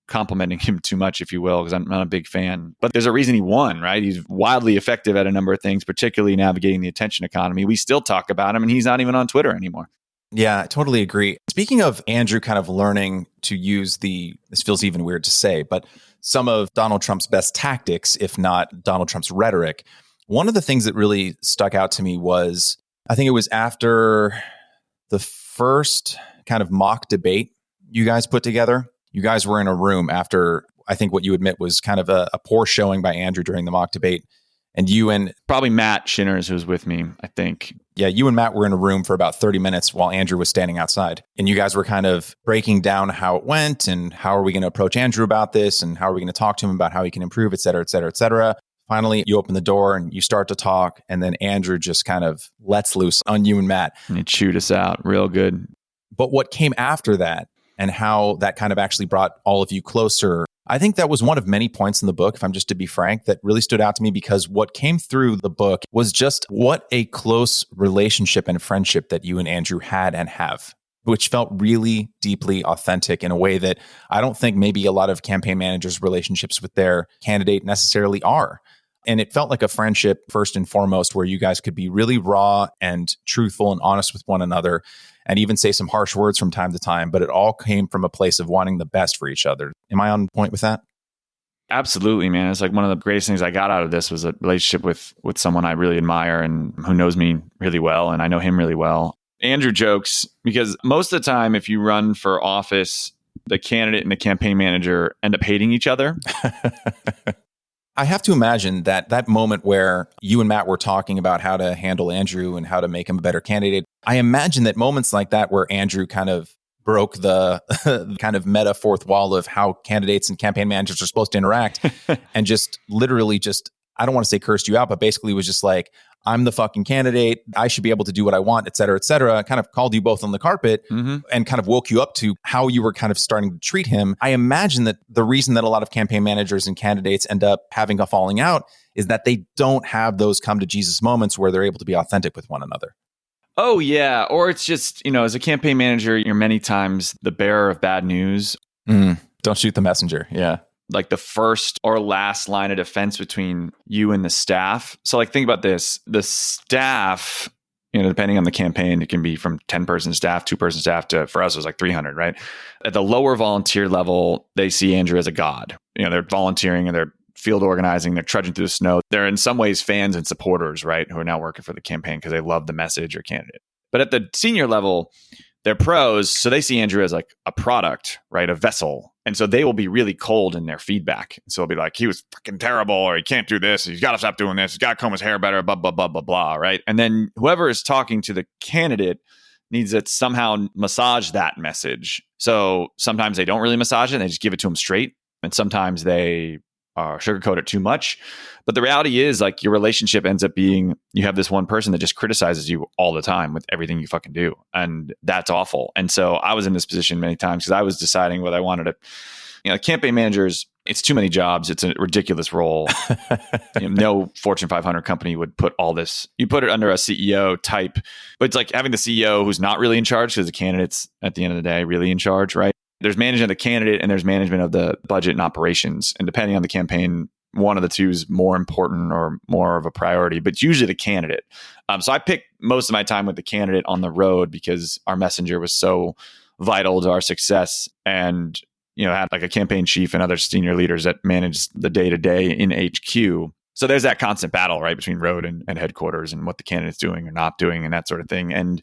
complimenting him too much, if you will, because I'm not a big fan. But there's a reason he won, right? He's wildly effective at a number of things, particularly navigating the attention economy. We still talk about him and he's not even on Twitter anymore. Yeah, I totally agree. Speaking of Andrew kind of learning to use this feels even weird to say, but some of Donald Trump's best tactics, if not Donald Trump's rhetoric, one of the things that really stuck out to me was, I think it was after the first kind of mock debate you guys put together. You guys were in a room after, I think what you admit was kind of a poor showing by Andrew during the mock debate. And you and probably Matt Shinners, who's with me, I think. Yeah, you and Matt were in a room for about 30 minutes while Andrew was standing outside. And you guys were kind of breaking down how it went and how are we going to approach Andrew about this and how are we going to talk to him about how he can improve, et cetera, et cetera, et cetera. Finally, you open the door and you start to talk. And then Andrew just kind of lets loose on you and Matt. And he chewed us out real good. But what came after that and how that kind of actually brought all of you closer, I think that was one of many points in the book, if I'm just to be frank, that really stood out to me because what came through the book was just what a close relationship and friendship that you and Andrew had and have, which felt really deeply authentic in a way that I don't think maybe a lot of campaign managers' relationships with their candidate necessarily are. And it felt like a friendship first and foremost, where you guys could be really raw and truthful and honest with one another and even say some harsh words from time to time. But it all came from a place of wanting the best for each other. Am I on point with that? Absolutely, man. It's like one of the greatest things I got out of this was a relationship with someone I really admire and who knows me really well. And I know him really well. Andrew jokes because most of the time, if you run for office, the candidate and the campaign manager end up hating each other. I have to imagine that moment where you and Matt were talking about how to handle Andrew and how to make him a better candidate. I imagine that moments like that where Andrew kind of broke the kind of meta fourth wall of how candidates and campaign managers are supposed to interact and just literally just, I don't want to say cursed you out, but basically was just like, I'm the fucking candidate. I should be able to do what I want, et cetera, kind of called you both on the carpet and kind of woke you up to how you were kind of starting to treat him. I imagine that the reason that a lot of campaign managers and candidates end up having a falling out is that they don't have those come to Jesus moments where they're able to be authentic with one another. Oh, yeah. Or it's just, as a campaign manager, you're many times the bearer of bad news. Don't shoot the messenger. Yeah. Like the first or last line of defense between you and the staff. So like think about this. The staff, depending on the campaign, it can be from 10-person staff, 2-person staff to, for us, it was like 300, right? At the lower volunteer level, they see Andrew as a god. They're volunteering and they're field organizing, they're trudging through the snow. They're in some ways fans and supporters, right? Who are now working for the campaign because they love the message or candidate. But at the senior level, they're pros. So they see Andrew as like a product, right? A vessel. And so they will be really cold in their feedback. So they'll be like, he was fucking terrible, or he can't do this. He's got to stop doing this. He's got to comb his hair better, blah, blah, blah, blah, blah, right? And then whoever is talking to the candidate needs to somehow massage that message. So sometimes they don't really massage it. They just give it to them straight. And sometimes they sugarcoat it too much. But the reality is, like, your relationship ends up being, you have this one person that just criticizes you all the time with everything you fucking do. And that's awful. And so I was in this position many times because I was deciding whether I wanted to, campaign managers, it's too many jobs. It's a ridiculous role. No Fortune 500 company would put all this. You put it under a CEO type, but it's like having the CEO who's not really in charge because the candidate's at the end of the day really in charge, right? There's management of the candidate and there's management of the budget and operations. And depending on the campaign, one of the two is more important or more of a priority, but it's usually the candidate. So I picked most of my time with the candidate on the road because our messenger was so vital to our success. And, had like a campaign chief and other senior leaders that managed the day-to-day in HQ. So there's that constant battle, right, between road and headquarters and what the candidate's doing or not doing and that sort of thing. And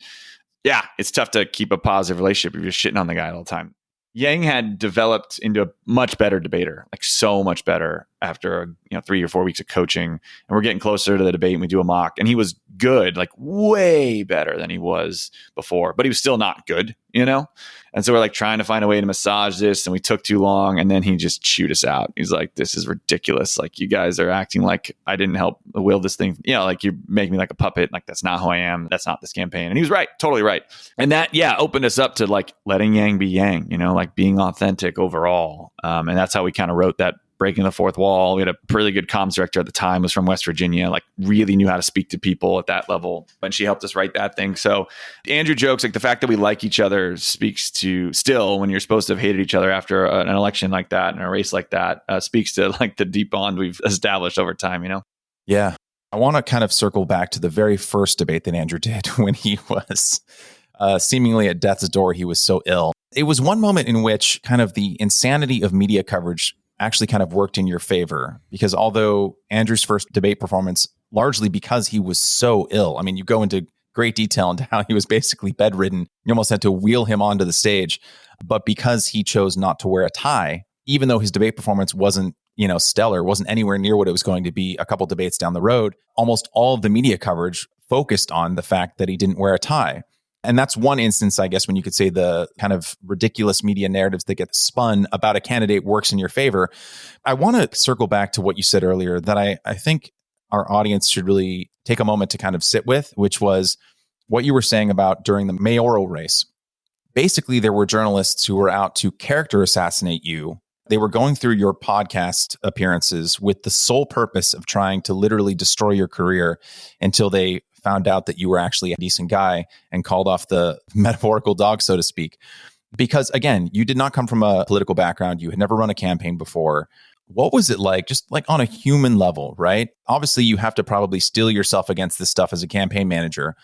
yeah, it's tough to keep a positive relationship if you're shitting on the guy all the time. Yang had developed into a much better debater, like so much better after 3 or 4 weeks of coaching. And we're getting closer to the debate and we do a mock. And he was good, like way better than he was before, but he was still not good, And so we're like trying to find a way to massage this, and we took too long, and then he just chewed us out. He's like, this is ridiculous. Like, you guys are acting like I didn't help will this thing, like you make me like a puppet. Like, that's not who I am. That's not this campaign. And he was right, totally right. And that, opened us up to like letting Yang be Yang, like being authentic overall. And that's how we kind of wrote that breaking the fourth wall. We had a really good comms director at the time, was from West Virginia, like really knew how to speak to people at that level. And she helped us write that thing. So Andrew jokes, like the fact that we like each other speaks to, still, when you're supposed to have hated each other after an election like that and a race like that, speaks to like the deep bond we've established over time, Yeah. I want to kind of circle back to the very first debate that Andrew did when he was seemingly at death's door. He was so ill. It was one moment in which kind of the insanity of media coverage actually kind of worked in your favor, because although Andrew's first debate performance, largely because he was so ill, I mean, you go into great detail into how he was basically bedridden. You almost had to wheel him onto the stage. But because he chose not to wear a tie, even though his debate performance wasn't stellar. It wasn't anywhere near what it was going to be a couple debates down the road. Almost all of the media coverage focused on the fact that he didn't wear a tie. And that's one instance, I guess, when you could say the kind of ridiculous media narratives that get spun about a candidate works in your favor. I want to circle back to what you said earlier that I think our audience should really take a moment to kind of sit with, which was what you were saying about during the mayoral race. Basically, there were journalists who were out to character assassinate you. They were going through your podcast appearances with the sole purpose of trying to literally destroy your career until they found out that you were actually a decent guy and called off the metaphorical dog, so to speak. Because again, you did not come from a political background. You had never run a campaign before. What was it like, just like on a human level, right? Obviously, you have to probably steel yourself against this stuff as a campaign manager.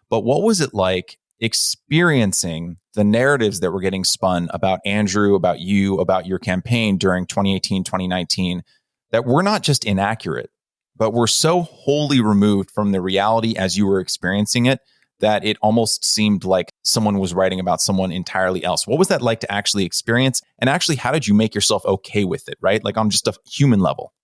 But what was it like experiencing the narratives that were getting spun about Andrew, about you, about your campaign during 2018, 2019, that were not just inaccurate, but were so wholly removed from the reality as you were experiencing it that it almost seemed like someone was writing about someone entirely else? What was that like to actually experience? And actually, how did you make yourself okay with it, right? Like on just a human level.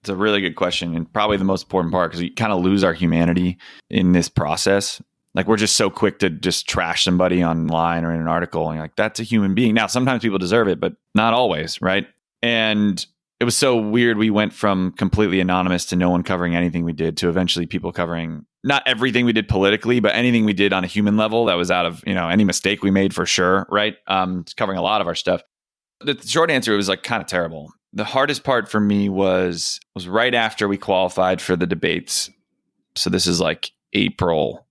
It's a really good question, and probably the most important part, because we kind of lose our humanity in this process. Like, we're just so quick to just trash somebody online or in an article, and you're like, that's a human being. Now, sometimes people deserve it, but not always, right? And it was so weird. We went from completely anonymous to no one covering anything we did to eventually people covering not everything we did politically, but anything we did on a human level that was out of, any mistake we made for sure, right? Covering a lot of our stuff. The short answer, it was like kind of terrible. The hardest part for me was right after we qualified for the debates. So this is like April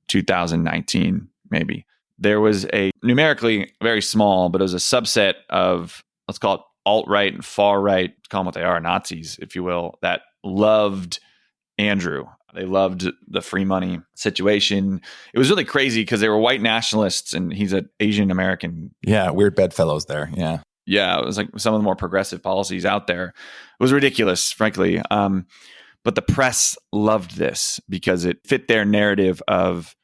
2019, maybe. There was a numerically very small, but it was a subset of, let's call it alt-right and far-right, call them what they are, Nazis, if you will, that loved Andrew. They loved the free money situation. It was really crazy because they were white nationalists and he's an Asian American. Yeah, weird bedfellows there. Yeah. Yeah, it was like some of the more progressive policies out there. It was ridiculous, frankly. But the press loved this because it fit their narrative of,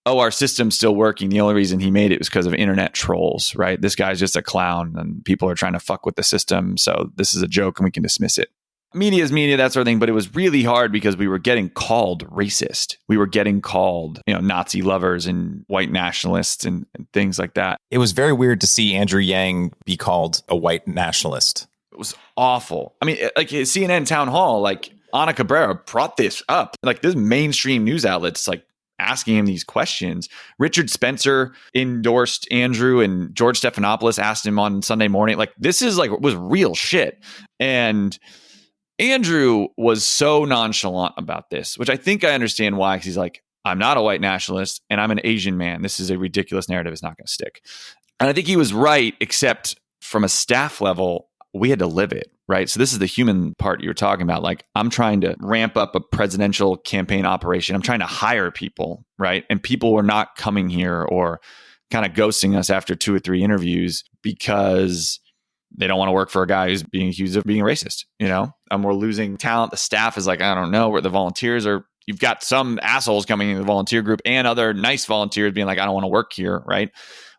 oh, our system's still working. The only reason he made it was because of internet trolls, right? This guy's just a clown and people are trying to fuck with the system. So this is a joke and we can dismiss it. Media is media, that sort of thing. But it was really hard because we were getting called racist. We were getting called, Nazi lovers and white nationalists and things like that. It was very weird to see Andrew Yang be called a white nationalist. It was awful. I mean, like CNN town hall, like Ana Cabrera brought this up. Like this mainstream news outlets, like asking him these questions. Richard Spencer endorsed Andrew and George Stephanopoulos asked him on Sunday morning. Like this is like was real shit. And Andrew was so nonchalant about this, which I think I understand why, because he's like, I'm not a white nationalist and I'm an Asian man. This is a ridiculous narrative. It's not going to stick. And I think he was right, except from a staff level, we had to live it, right? So this is the human part you were talking about. Like, I'm trying to ramp up a presidential campaign operation. I'm trying to hire people, right? And people were not coming here or kind of ghosting us after 2 or 3 interviews because they don't want to work for a guy who's being accused of being racist, we're losing talent. The staff is like, I don't know, where the volunteers are. You've got some assholes coming in the volunteer group and other nice volunteers being like, I don't want to work here, right?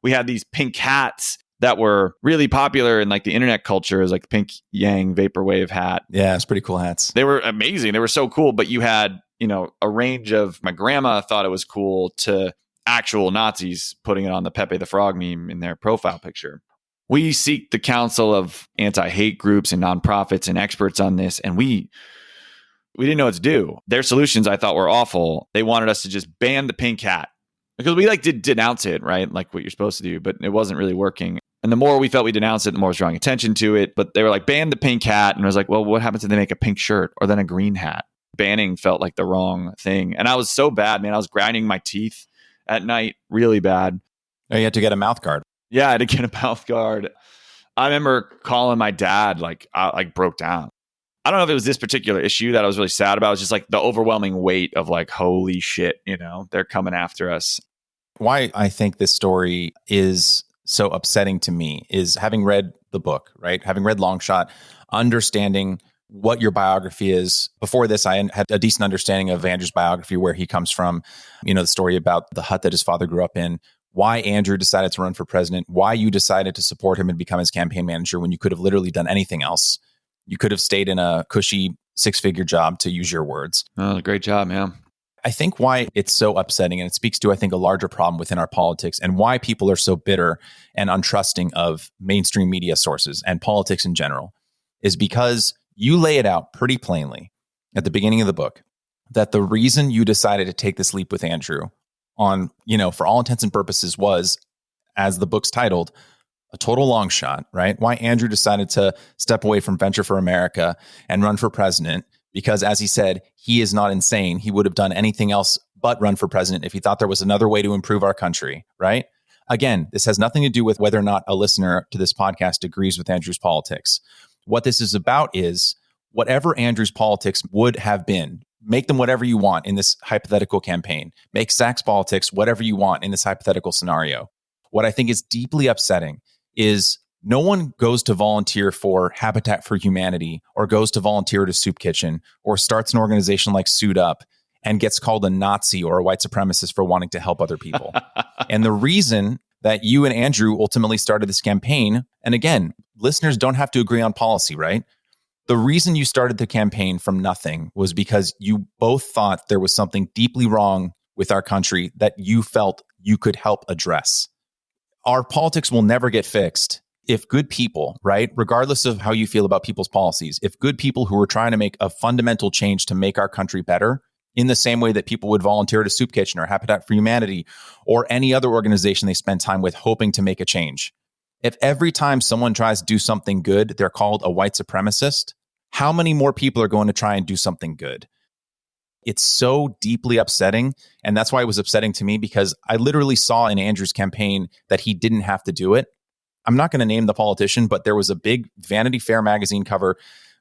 We had these pink hats that were really popular in like the internet culture, is like the pink Yang vaporwave hat. Yeah, it's pretty cool hats. They were amazing. They were so cool. But you had, a range of, my grandma thought it was cool, to actual Nazis putting it on the Pepe the Frog meme in their profile picture. We seek the counsel of anti-hate groups and nonprofits and experts on this, and we didn't know what to do. Their solutions, I thought, were awful. They wanted us to just ban the pink hat because we did denounce it, right? Like what you're supposed to do, but it wasn't really working. And the more we felt we denounced it, the more it was drawing attention to it. But they were like, ban the pink hat. And I was like, well, what happens if they make a pink shirt or then a green hat? Banning felt like the wrong thing. And I was so bad, man. I was grinding my teeth at night really bad. Oh, you had to get a mouth guard. Yeah, I had to get a mouth guard. I remember calling my dad, I broke down. I don't know if it was this particular issue that I was really sad about. It was just like the overwhelming weight of like, holy shit, they're coming after us. Why I think this story is so upsetting to me is having read the book, right? Having read Longshot, understanding what your biography is. Before this, I had a decent understanding of Andrew's biography, where he comes from, the story about the hut that his father grew up in, why Andrew decided to run for president, why you decided to support him and become his campaign manager when you could have literally done anything else. You could have stayed in a cushy 6-figure job, to use your words. Oh, great job, man. I think why it's so upsetting, and it speaks to, I think, a larger problem within our politics and why people are so bitter and untrusting of mainstream media sources and politics in general, is because you lay it out pretty plainly at the beginning of the book that the reason you decided to take this leap with Andrew on, for all intents and purposes was, as the book's titled, a total long shot, right? Why Andrew decided to step away from Venture for America and run for president. Because as he said, he is not insane. He would have done anything else but run for president if he thought there was another way to improve our country, right? Again, this has nothing to do with whether or not a listener to this podcast agrees with Andrew's politics. What this is about is whatever Andrew's politics would have been, make them whatever you want in this hypothetical campaign. Make Zach's politics whatever you want in this hypothetical scenario. What I think is deeply upsetting is no one goes to volunteer for Habitat for Humanity or goes to volunteer at a soup kitchen or starts an organization like Suit Up and gets called a Nazi or a white supremacist for wanting to help other people. And the reason that you and Andrew ultimately started this campaign, and again, listeners don't have to agree on policy, right? The reason you started the campaign from nothing was because you both thought there was something deeply wrong with our country that you felt you could help address. Our politics will never get fixed if good people, right, regardless of how you feel about people's policies, if good people who are trying to make a fundamental change to make our country better, in the same way that people would volunteer at a soup kitchen or Habitat for Humanity or any other organization they spend time with hoping to make a change. If every time someone tries to do something good, they're called a white supremacist, how many more people are going to try and do something good? It's so deeply upsetting. And that's why it was upsetting to me, because I literally saw in Andrew's campaign that he didn't have to do it. I'm not going to name the politician, but there was a big Vanity Fair magazine cover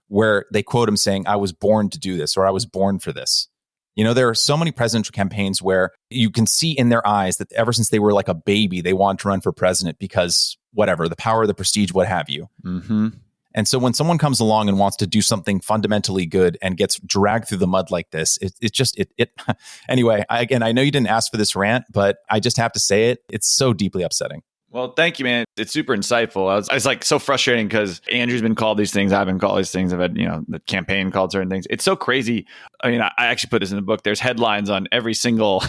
where they quote him saying, "I was born to do this," or "I was born for this." There are so many presidential campaigns where you can see in their eyes that ever since they were like a baby, they want to run for president because whatever, the power, the prestige, what have you. Mm-hmm. And so when someone comes along and wants to do something fundamentally good and gets dragged through the mud like this, anyway, I know you didn't ask for this rant, but I just have to say it. It's so deeply upsetting. Well, thank you, man. It's super insightful. It's like so frustrating because Andrew's been called these things. I've been called these things. I've had, the campaign called certain things. It's so crazy. I mean, I actually put this in the book. There's headlines on every single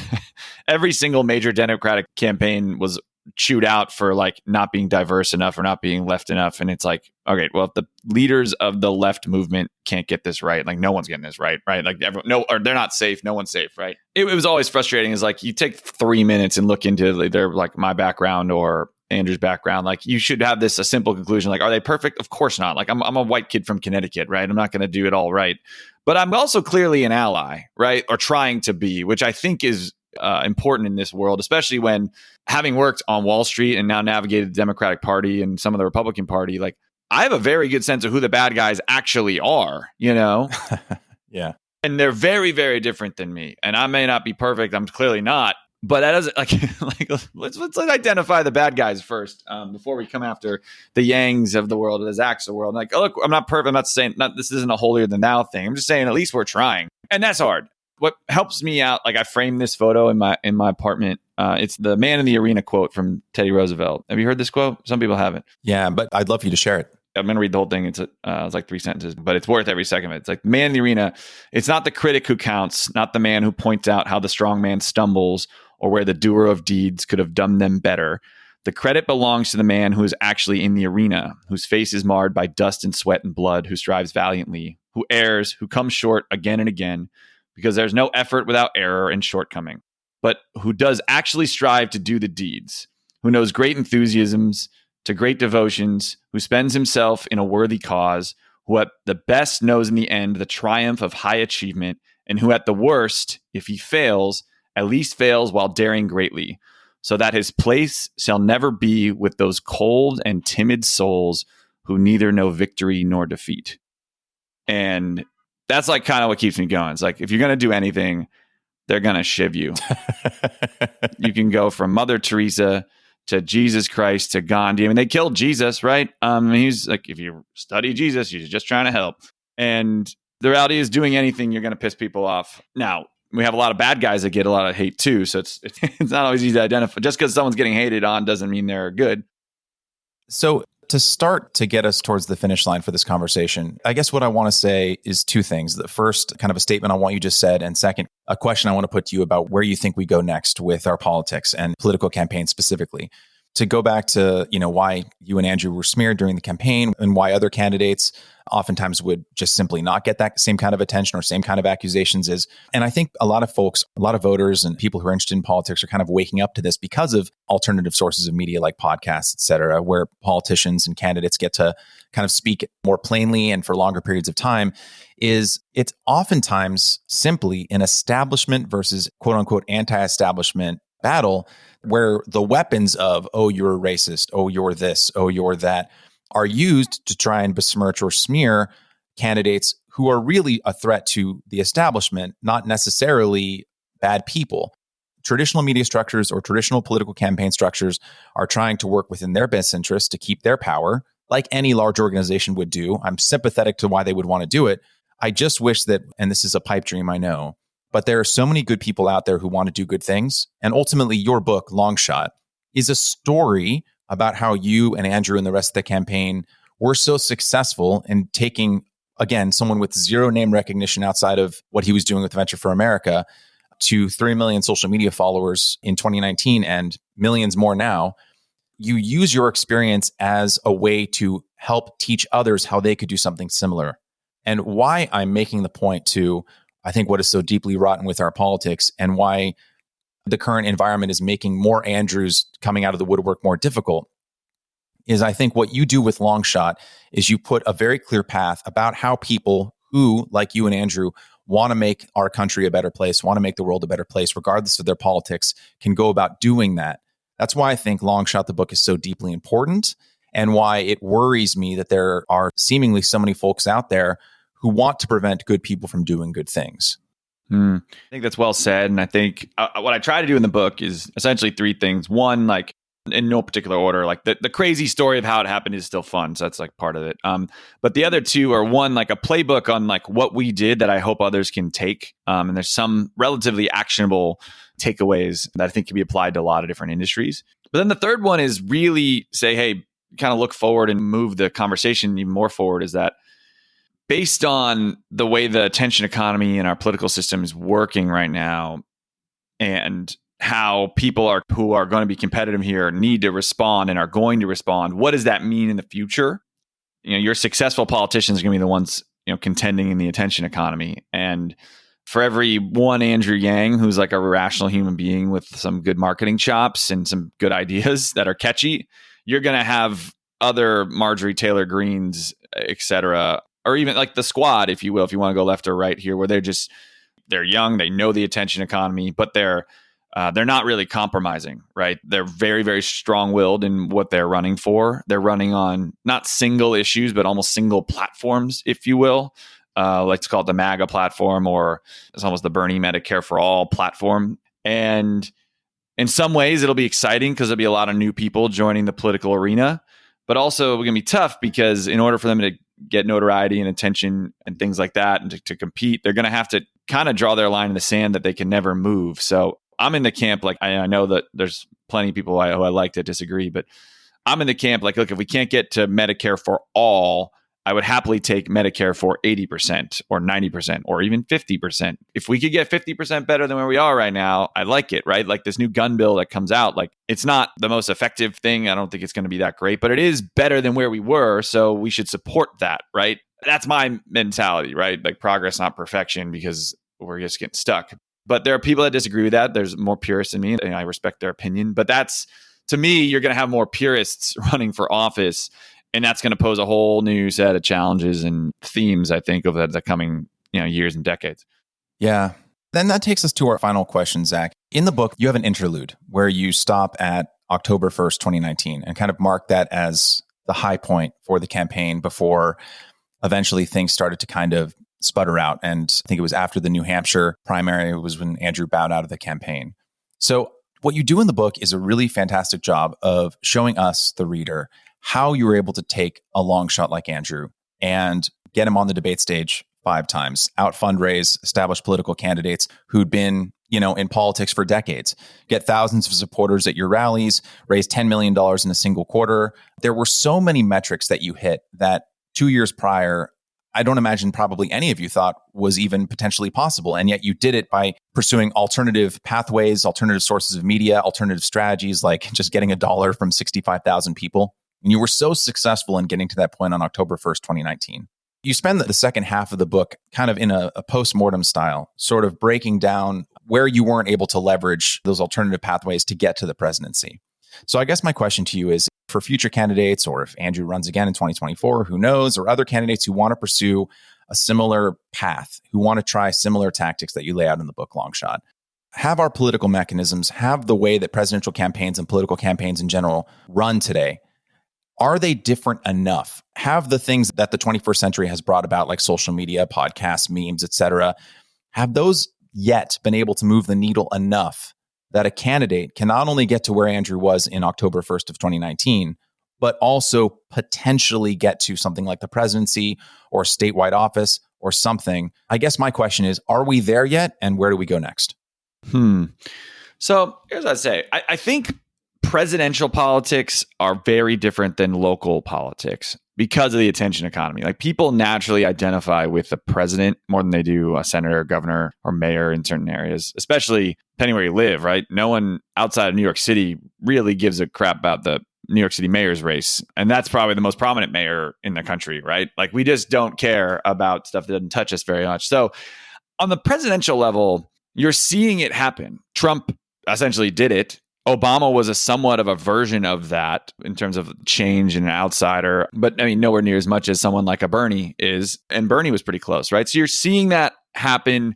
major Democratic campaign was chewed out for like not being diverse enough or not being left enough. And it's like, okay, well, if the leaders of the left movement can't get this right, like no one's getting this right? Like everyone, or they're not safe. No one's safe, right? It was always frustrating. Is like you take 3 minutes and look into their like my background or Andrew's background. Like you should have a simple conclusion. Like, are they perfect? Of course not. Like I'm a white kid from Connecticut, right? I'm not going to do it all right, but I'm also clearly an ally, right? Or trying to be, which I think is important in this world, especially when having worked on Wall Street and now navigated the Democratic Party and some of the Republican Party, like I have a very good sense of who the bad guys actually are, Yeah. And they're very, very different than me. And I may not be perfect. I'm clearly not. But that doesn't let's identify the bad guys first before we come after the Yangs of the world or the Zachs of the world. Like, oh, look, I'm not perfect. I'm not saying this isn't a holier than thou thing. I'm just saying at least we're trying, and that's hard. What helps me out, like I framed this photo in my apartment. It's the "Man in the Arena" quote from Teddy Roosevelt. Have you heard this quote? Some people haven't. Yeah, but I'd love for you to share it. I'm going to read the whole thing. It's like 3 sentences, but it's worth every second of it. It's like, "Man in the arena, it's not the critic who counts, not the man who points out how the strong man stumbles or where the doer of deeds could have done them better. The credit belongs to the man who is actually in the arena, whose face is marred by dust and sweat and blood, who strives valiantly, who errs, who comes short again and again, because there's no effort without error and shortcoming, but who does actually strive to do the deeds, who knows great enthusiasms to great devotions, who spends himself in a worthy cause, who at the best knows in the end the triumph of high achievement, and who at the worst, if he fails, at least fails while daring greatly, so that his place shall never be with those cold and timid souls who neither know victory nor defeat." And that's like kind of what keeps me going. It's like, if you're going to do anything, they're going to shiv you. You can go from Mother Teresa to Jesus Christ to Gandhi. I mean, they killed Jesus, right? He's like, if you study Jesus, you're just trying to help. And the reality is, doing anything, you're going to piss people off. Now, we have a lot of bad guys that get a lot of hate too. So it's not always easy to identify. Just because someone's getting hated on doesn't mean they're good. So To start to get us towards the finish line for this conversation, I guess what I want to say is two things. The first, kind of a statement on what you just said. And second, a question I want to put to you about where you think we go next with our politics and political campaigns specifically. To go back to, why you and Andrew were smeared during the campaign and why other candidates oftentimes would just simply not get that same kind of attention or same kind of accusations is. And I think a lot of folks, a lot of voters and people who are interested in politics are kind of waking up to this because of alternative sources of media like podcasts, et cetera, where politicians and candidates get to kind of speak more plainly and for longer periods of time. It's oftentimes simply an establishment versus quote unquote anti-establishment battle where the weapons of, oh, you're a racist, oh, you're this, oh, you're that, are used to try and besmirch or smear candidates who are really a threat to the establishment, not necessarily bad people. Traditional media structures or traditional political campaign structures are trying to work within their best interest to keep their power, like any large organization would do. I'm sympathetic to why they would want to do it. I just wish that, and this is a pipe dream, I know, but there are so many good people out there who want to do good things. And ultimately, your book, Long Shot, is a story about how you and Andrew and the rest of the campaign were so successful in taking, again, someone with zero name recognition outside of what he was doing with Venture for America to 3 million social media followers in 2019 and millions more now. You use your experience as a way to help teach others how they could do something similar. And why I'm making the point to, I think, what is so deeply rotten with our politics and why the current environment is making more Andrews coming out of the woodwork more difficult is I think what you do with Long Shot is you put a very clear path about how people who, like you and Andrew, want to make our country a better place, want to make the world a better place, regardless of their politics, can go about doing that. That's why I think Long Shot, the book, is so deeply important and why it worries me that there are seemingly so many folks out there who want to prevent good people from doing good things. I think that's well said. And I think what I try to do in the book is essentially three things. One, like in no particular order, like the crazy story of how it happened is still fun. So that's like part of it. But the other two are one, like a playbook on like what we did that I hope others can take. And there's some relatively actionable takeaways that I think can be applied to a lot of different industries. But then the third one is really say, hey, kind of look forward and move the conversation even more forward, is that based on the way the attention economy and our political system is working right now and how people who are going to be competitive here need to respond and are going to respond, what does that mean in the future? Your successful politicians are going to be the ones, contending in the attention economy. And for every one Andrew Yang, who's like a rational human being with some good marketing chops and some good ideas that are catchy, you're going to have other Marjorie Taylor Greens, et cetera, or even like the squad, if you will, if you want to go left or right here, where they're young, they know the attention economy, but they're not really compromising, right? They're very, very strong-willed in what they're running for. They're running on not single issues, but almost single platforms, if you will. Like to call it the MAGA platform, or it's almost the Bernie Medicare for All platform. And in some ways, it'll be exciting because there'll be a lot of new people joining the political arena, but also going to be tough because in order for them to get notoriety and attention and things like that and to compete, they're going to have to kind of draw their line in the sand that they can never move. So I'm in the camp, like I know that there's plenty of people who I like to disagree, but I'm in the camp like, look, if we can't get to Medicare for all, I would happily take Medicare for 80% or 90% or even 50%. If we could get 50% better than where we are right now, I like it, right? Like this new gun bill that comes out, like it's not the most effective thing. I don't think it's going to be that great, but it is better than where we were. So we should support that, right? That's my mentality, right? Like progress, not perfection, because we're just getting stuck. But there are people that disagree with that. There's more purists than me, and I respect their opinion. But that's, to me, you're going to have more purists running for office. And that's going to pose a whole new set of challenges and themes, I think, over the coming years and decades. Yeah. Then that takes us to our final question, Zach. In the book, you have an interlude where you stop at October 1st, 2019, and kind of mark that as the high point for the campaign before eventually things started to kind of sputter out. And I think it was after the New Hampshire primary was when Andrew bowed out of the campaign. So what you do in the book is a really fantastic job of showing us, the reader, how you were able to take a long shot like Andrew and get him on the debate stage 5 times, out fundraise established political candidates who'd been, in politics for decades, get thousands of supporters at your rallies, raise $10 million in a single quarter. There were so many metrics that you hit that 2 years prior, I don't imagine probably any of you thought was even potentially possible. And yet you did it by pursuing alternative pathways, alternative sources of media, alternative strategies, like just getting $1 from 65,000 people. And you were so successful in getting to that point on October 1st, 2019. You spend the second half of the book kind of in a post-mortem style, sort of breaking down where you weren't able to leverage those alternative pathways to get to the presidency. So I guess my question to you is, for future candidates, or if Andrew runs again in 2024, who knows, or other candidates who want to pursue a similar path, who want to try similar tactics that you lay out in the book, Longshot, have our political mechanisms, have the way that presidential campaigns and political campaigns in general run today, are they different enough? Have the things that the 21st century has brought about, like social media, podcasts, memes, etc., have those yet been able to move the needle enough that a candidate can not only get to where Andrew was in October 1st of 2019, but also potentially get to something like the presidency or statewide office or something? I guess my question is, are we there yet? And where do we go next? So here's what I'd say. I think presidential politics are very different than local politics because of the attention economy. Like, people naturally identify with the president more than they do a senator, governor, or mayor in certain areas, especially depending where you live, right? No one outside of New York City really gives a crap about the New York City mayor's race. And that's probably the most prominent mayor in the country, right? Like, we just don't care about stuff that doesn't touch us very much. So on the presidential level, you're seeing it happen. Trump essentially did it. Obama was a somewhat of a version of that in terms of change and an outsider, but I mean, nowhere near as much as someone like a Bernie is. And Bernie was pretty close, right? So you're seeing that happen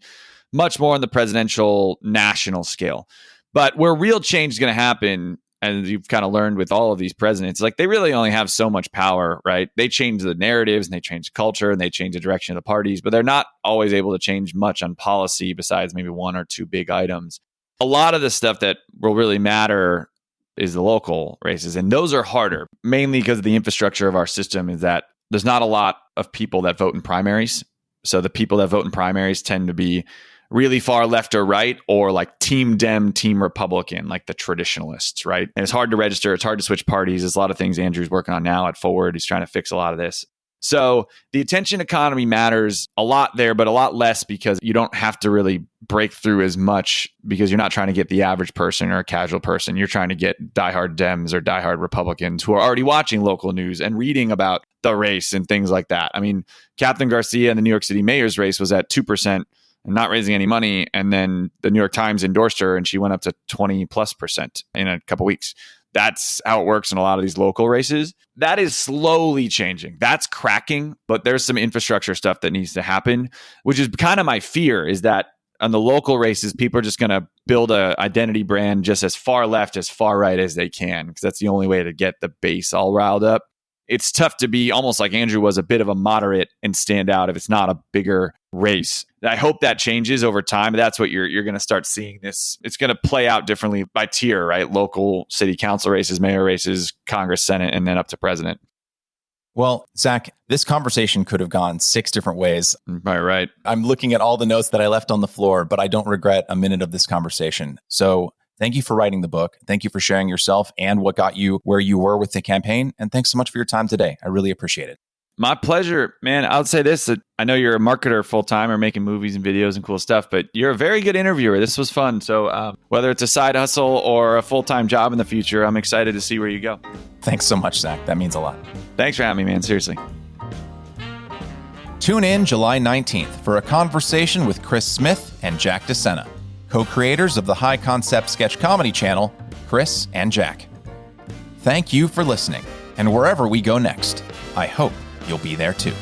much more on the presidential national scale. But where real change is going to happen, and you've kind of learned with all of these presidents, like, they really only have so much power, right? They change the narratives and they change the culture and they change the direction of the parties, but they're not always able to change much on policy besides maybe one or two big items. A lot of the stuff that will really matter is the local races. And those are harder, mainly because of the infrastructure of our system is that there's not a lot of people that vote in primaries. So the people that vote in primaries tend to be really far left or right, or like Team Dem, Team Republican, like the traditionalists, right? And it's hard to register. It's hard to switch parties. There's a lot of things Andrew's working on now at Forward. He's trying to fix a lot of this. So the attention economy matters a lot there, but a lot less because you don't have to really break through as much because you're not trying to get the average person or a casual person. You're trying to get diehard Dems or diehard Republicans who are already watching local news and reading about the race and things like that. I mean, Catherine Garcia in the New York City mayor's race was at 2% and not raising any money. And then the New York Times endorsed her and she went up to 20+% in a couple weeks. That's how it works in a lot of these local races. That is slowly changing. That's cracking, but there's some infrastructure stuff that needs to happen, which is kind of my fear, is that on the local races, people are just going to build a identity brand just as far left, as far right as they can, because that's the only way to get the base all riled up. It's tough to be almost like Andrew was, a bit of a moderate and stand out if it's not a bigger race. I hope that changes over time. That's what you're going to start seeing this. It's going to play out differently by tier, right? Local city council races, mayor races, Congress, Senate, and then up to president. Well, Zach, this conversation could have gone 6 different ways. Right. I'm looking at all the notes that I left on the floor, but I don't regret a minute of this conversation. So thank you for writing the book. Thank you for sharing yourself and what got you where you were with the campaign. And thanks so much for your time today. I really appreciate it. My pleasure, man. I'll say this, that I know you're a marketer full-time or making movies and videos and cool stuff, but you're a very good interviewer. This was fun. So whether it's a side hustle or a full-time job in the future, I'm excited to see where you go. Thanks so much, Zach. That means a lot. Thanks for having me, man. Seriously. Tune in July 19th for a conversation with Chris Smith and Jack DeSena, co-creators of the High Concept sketch comedy channel, Chris and Jack. Thank you for listening. And wherever we go next, I hope you'll be there too.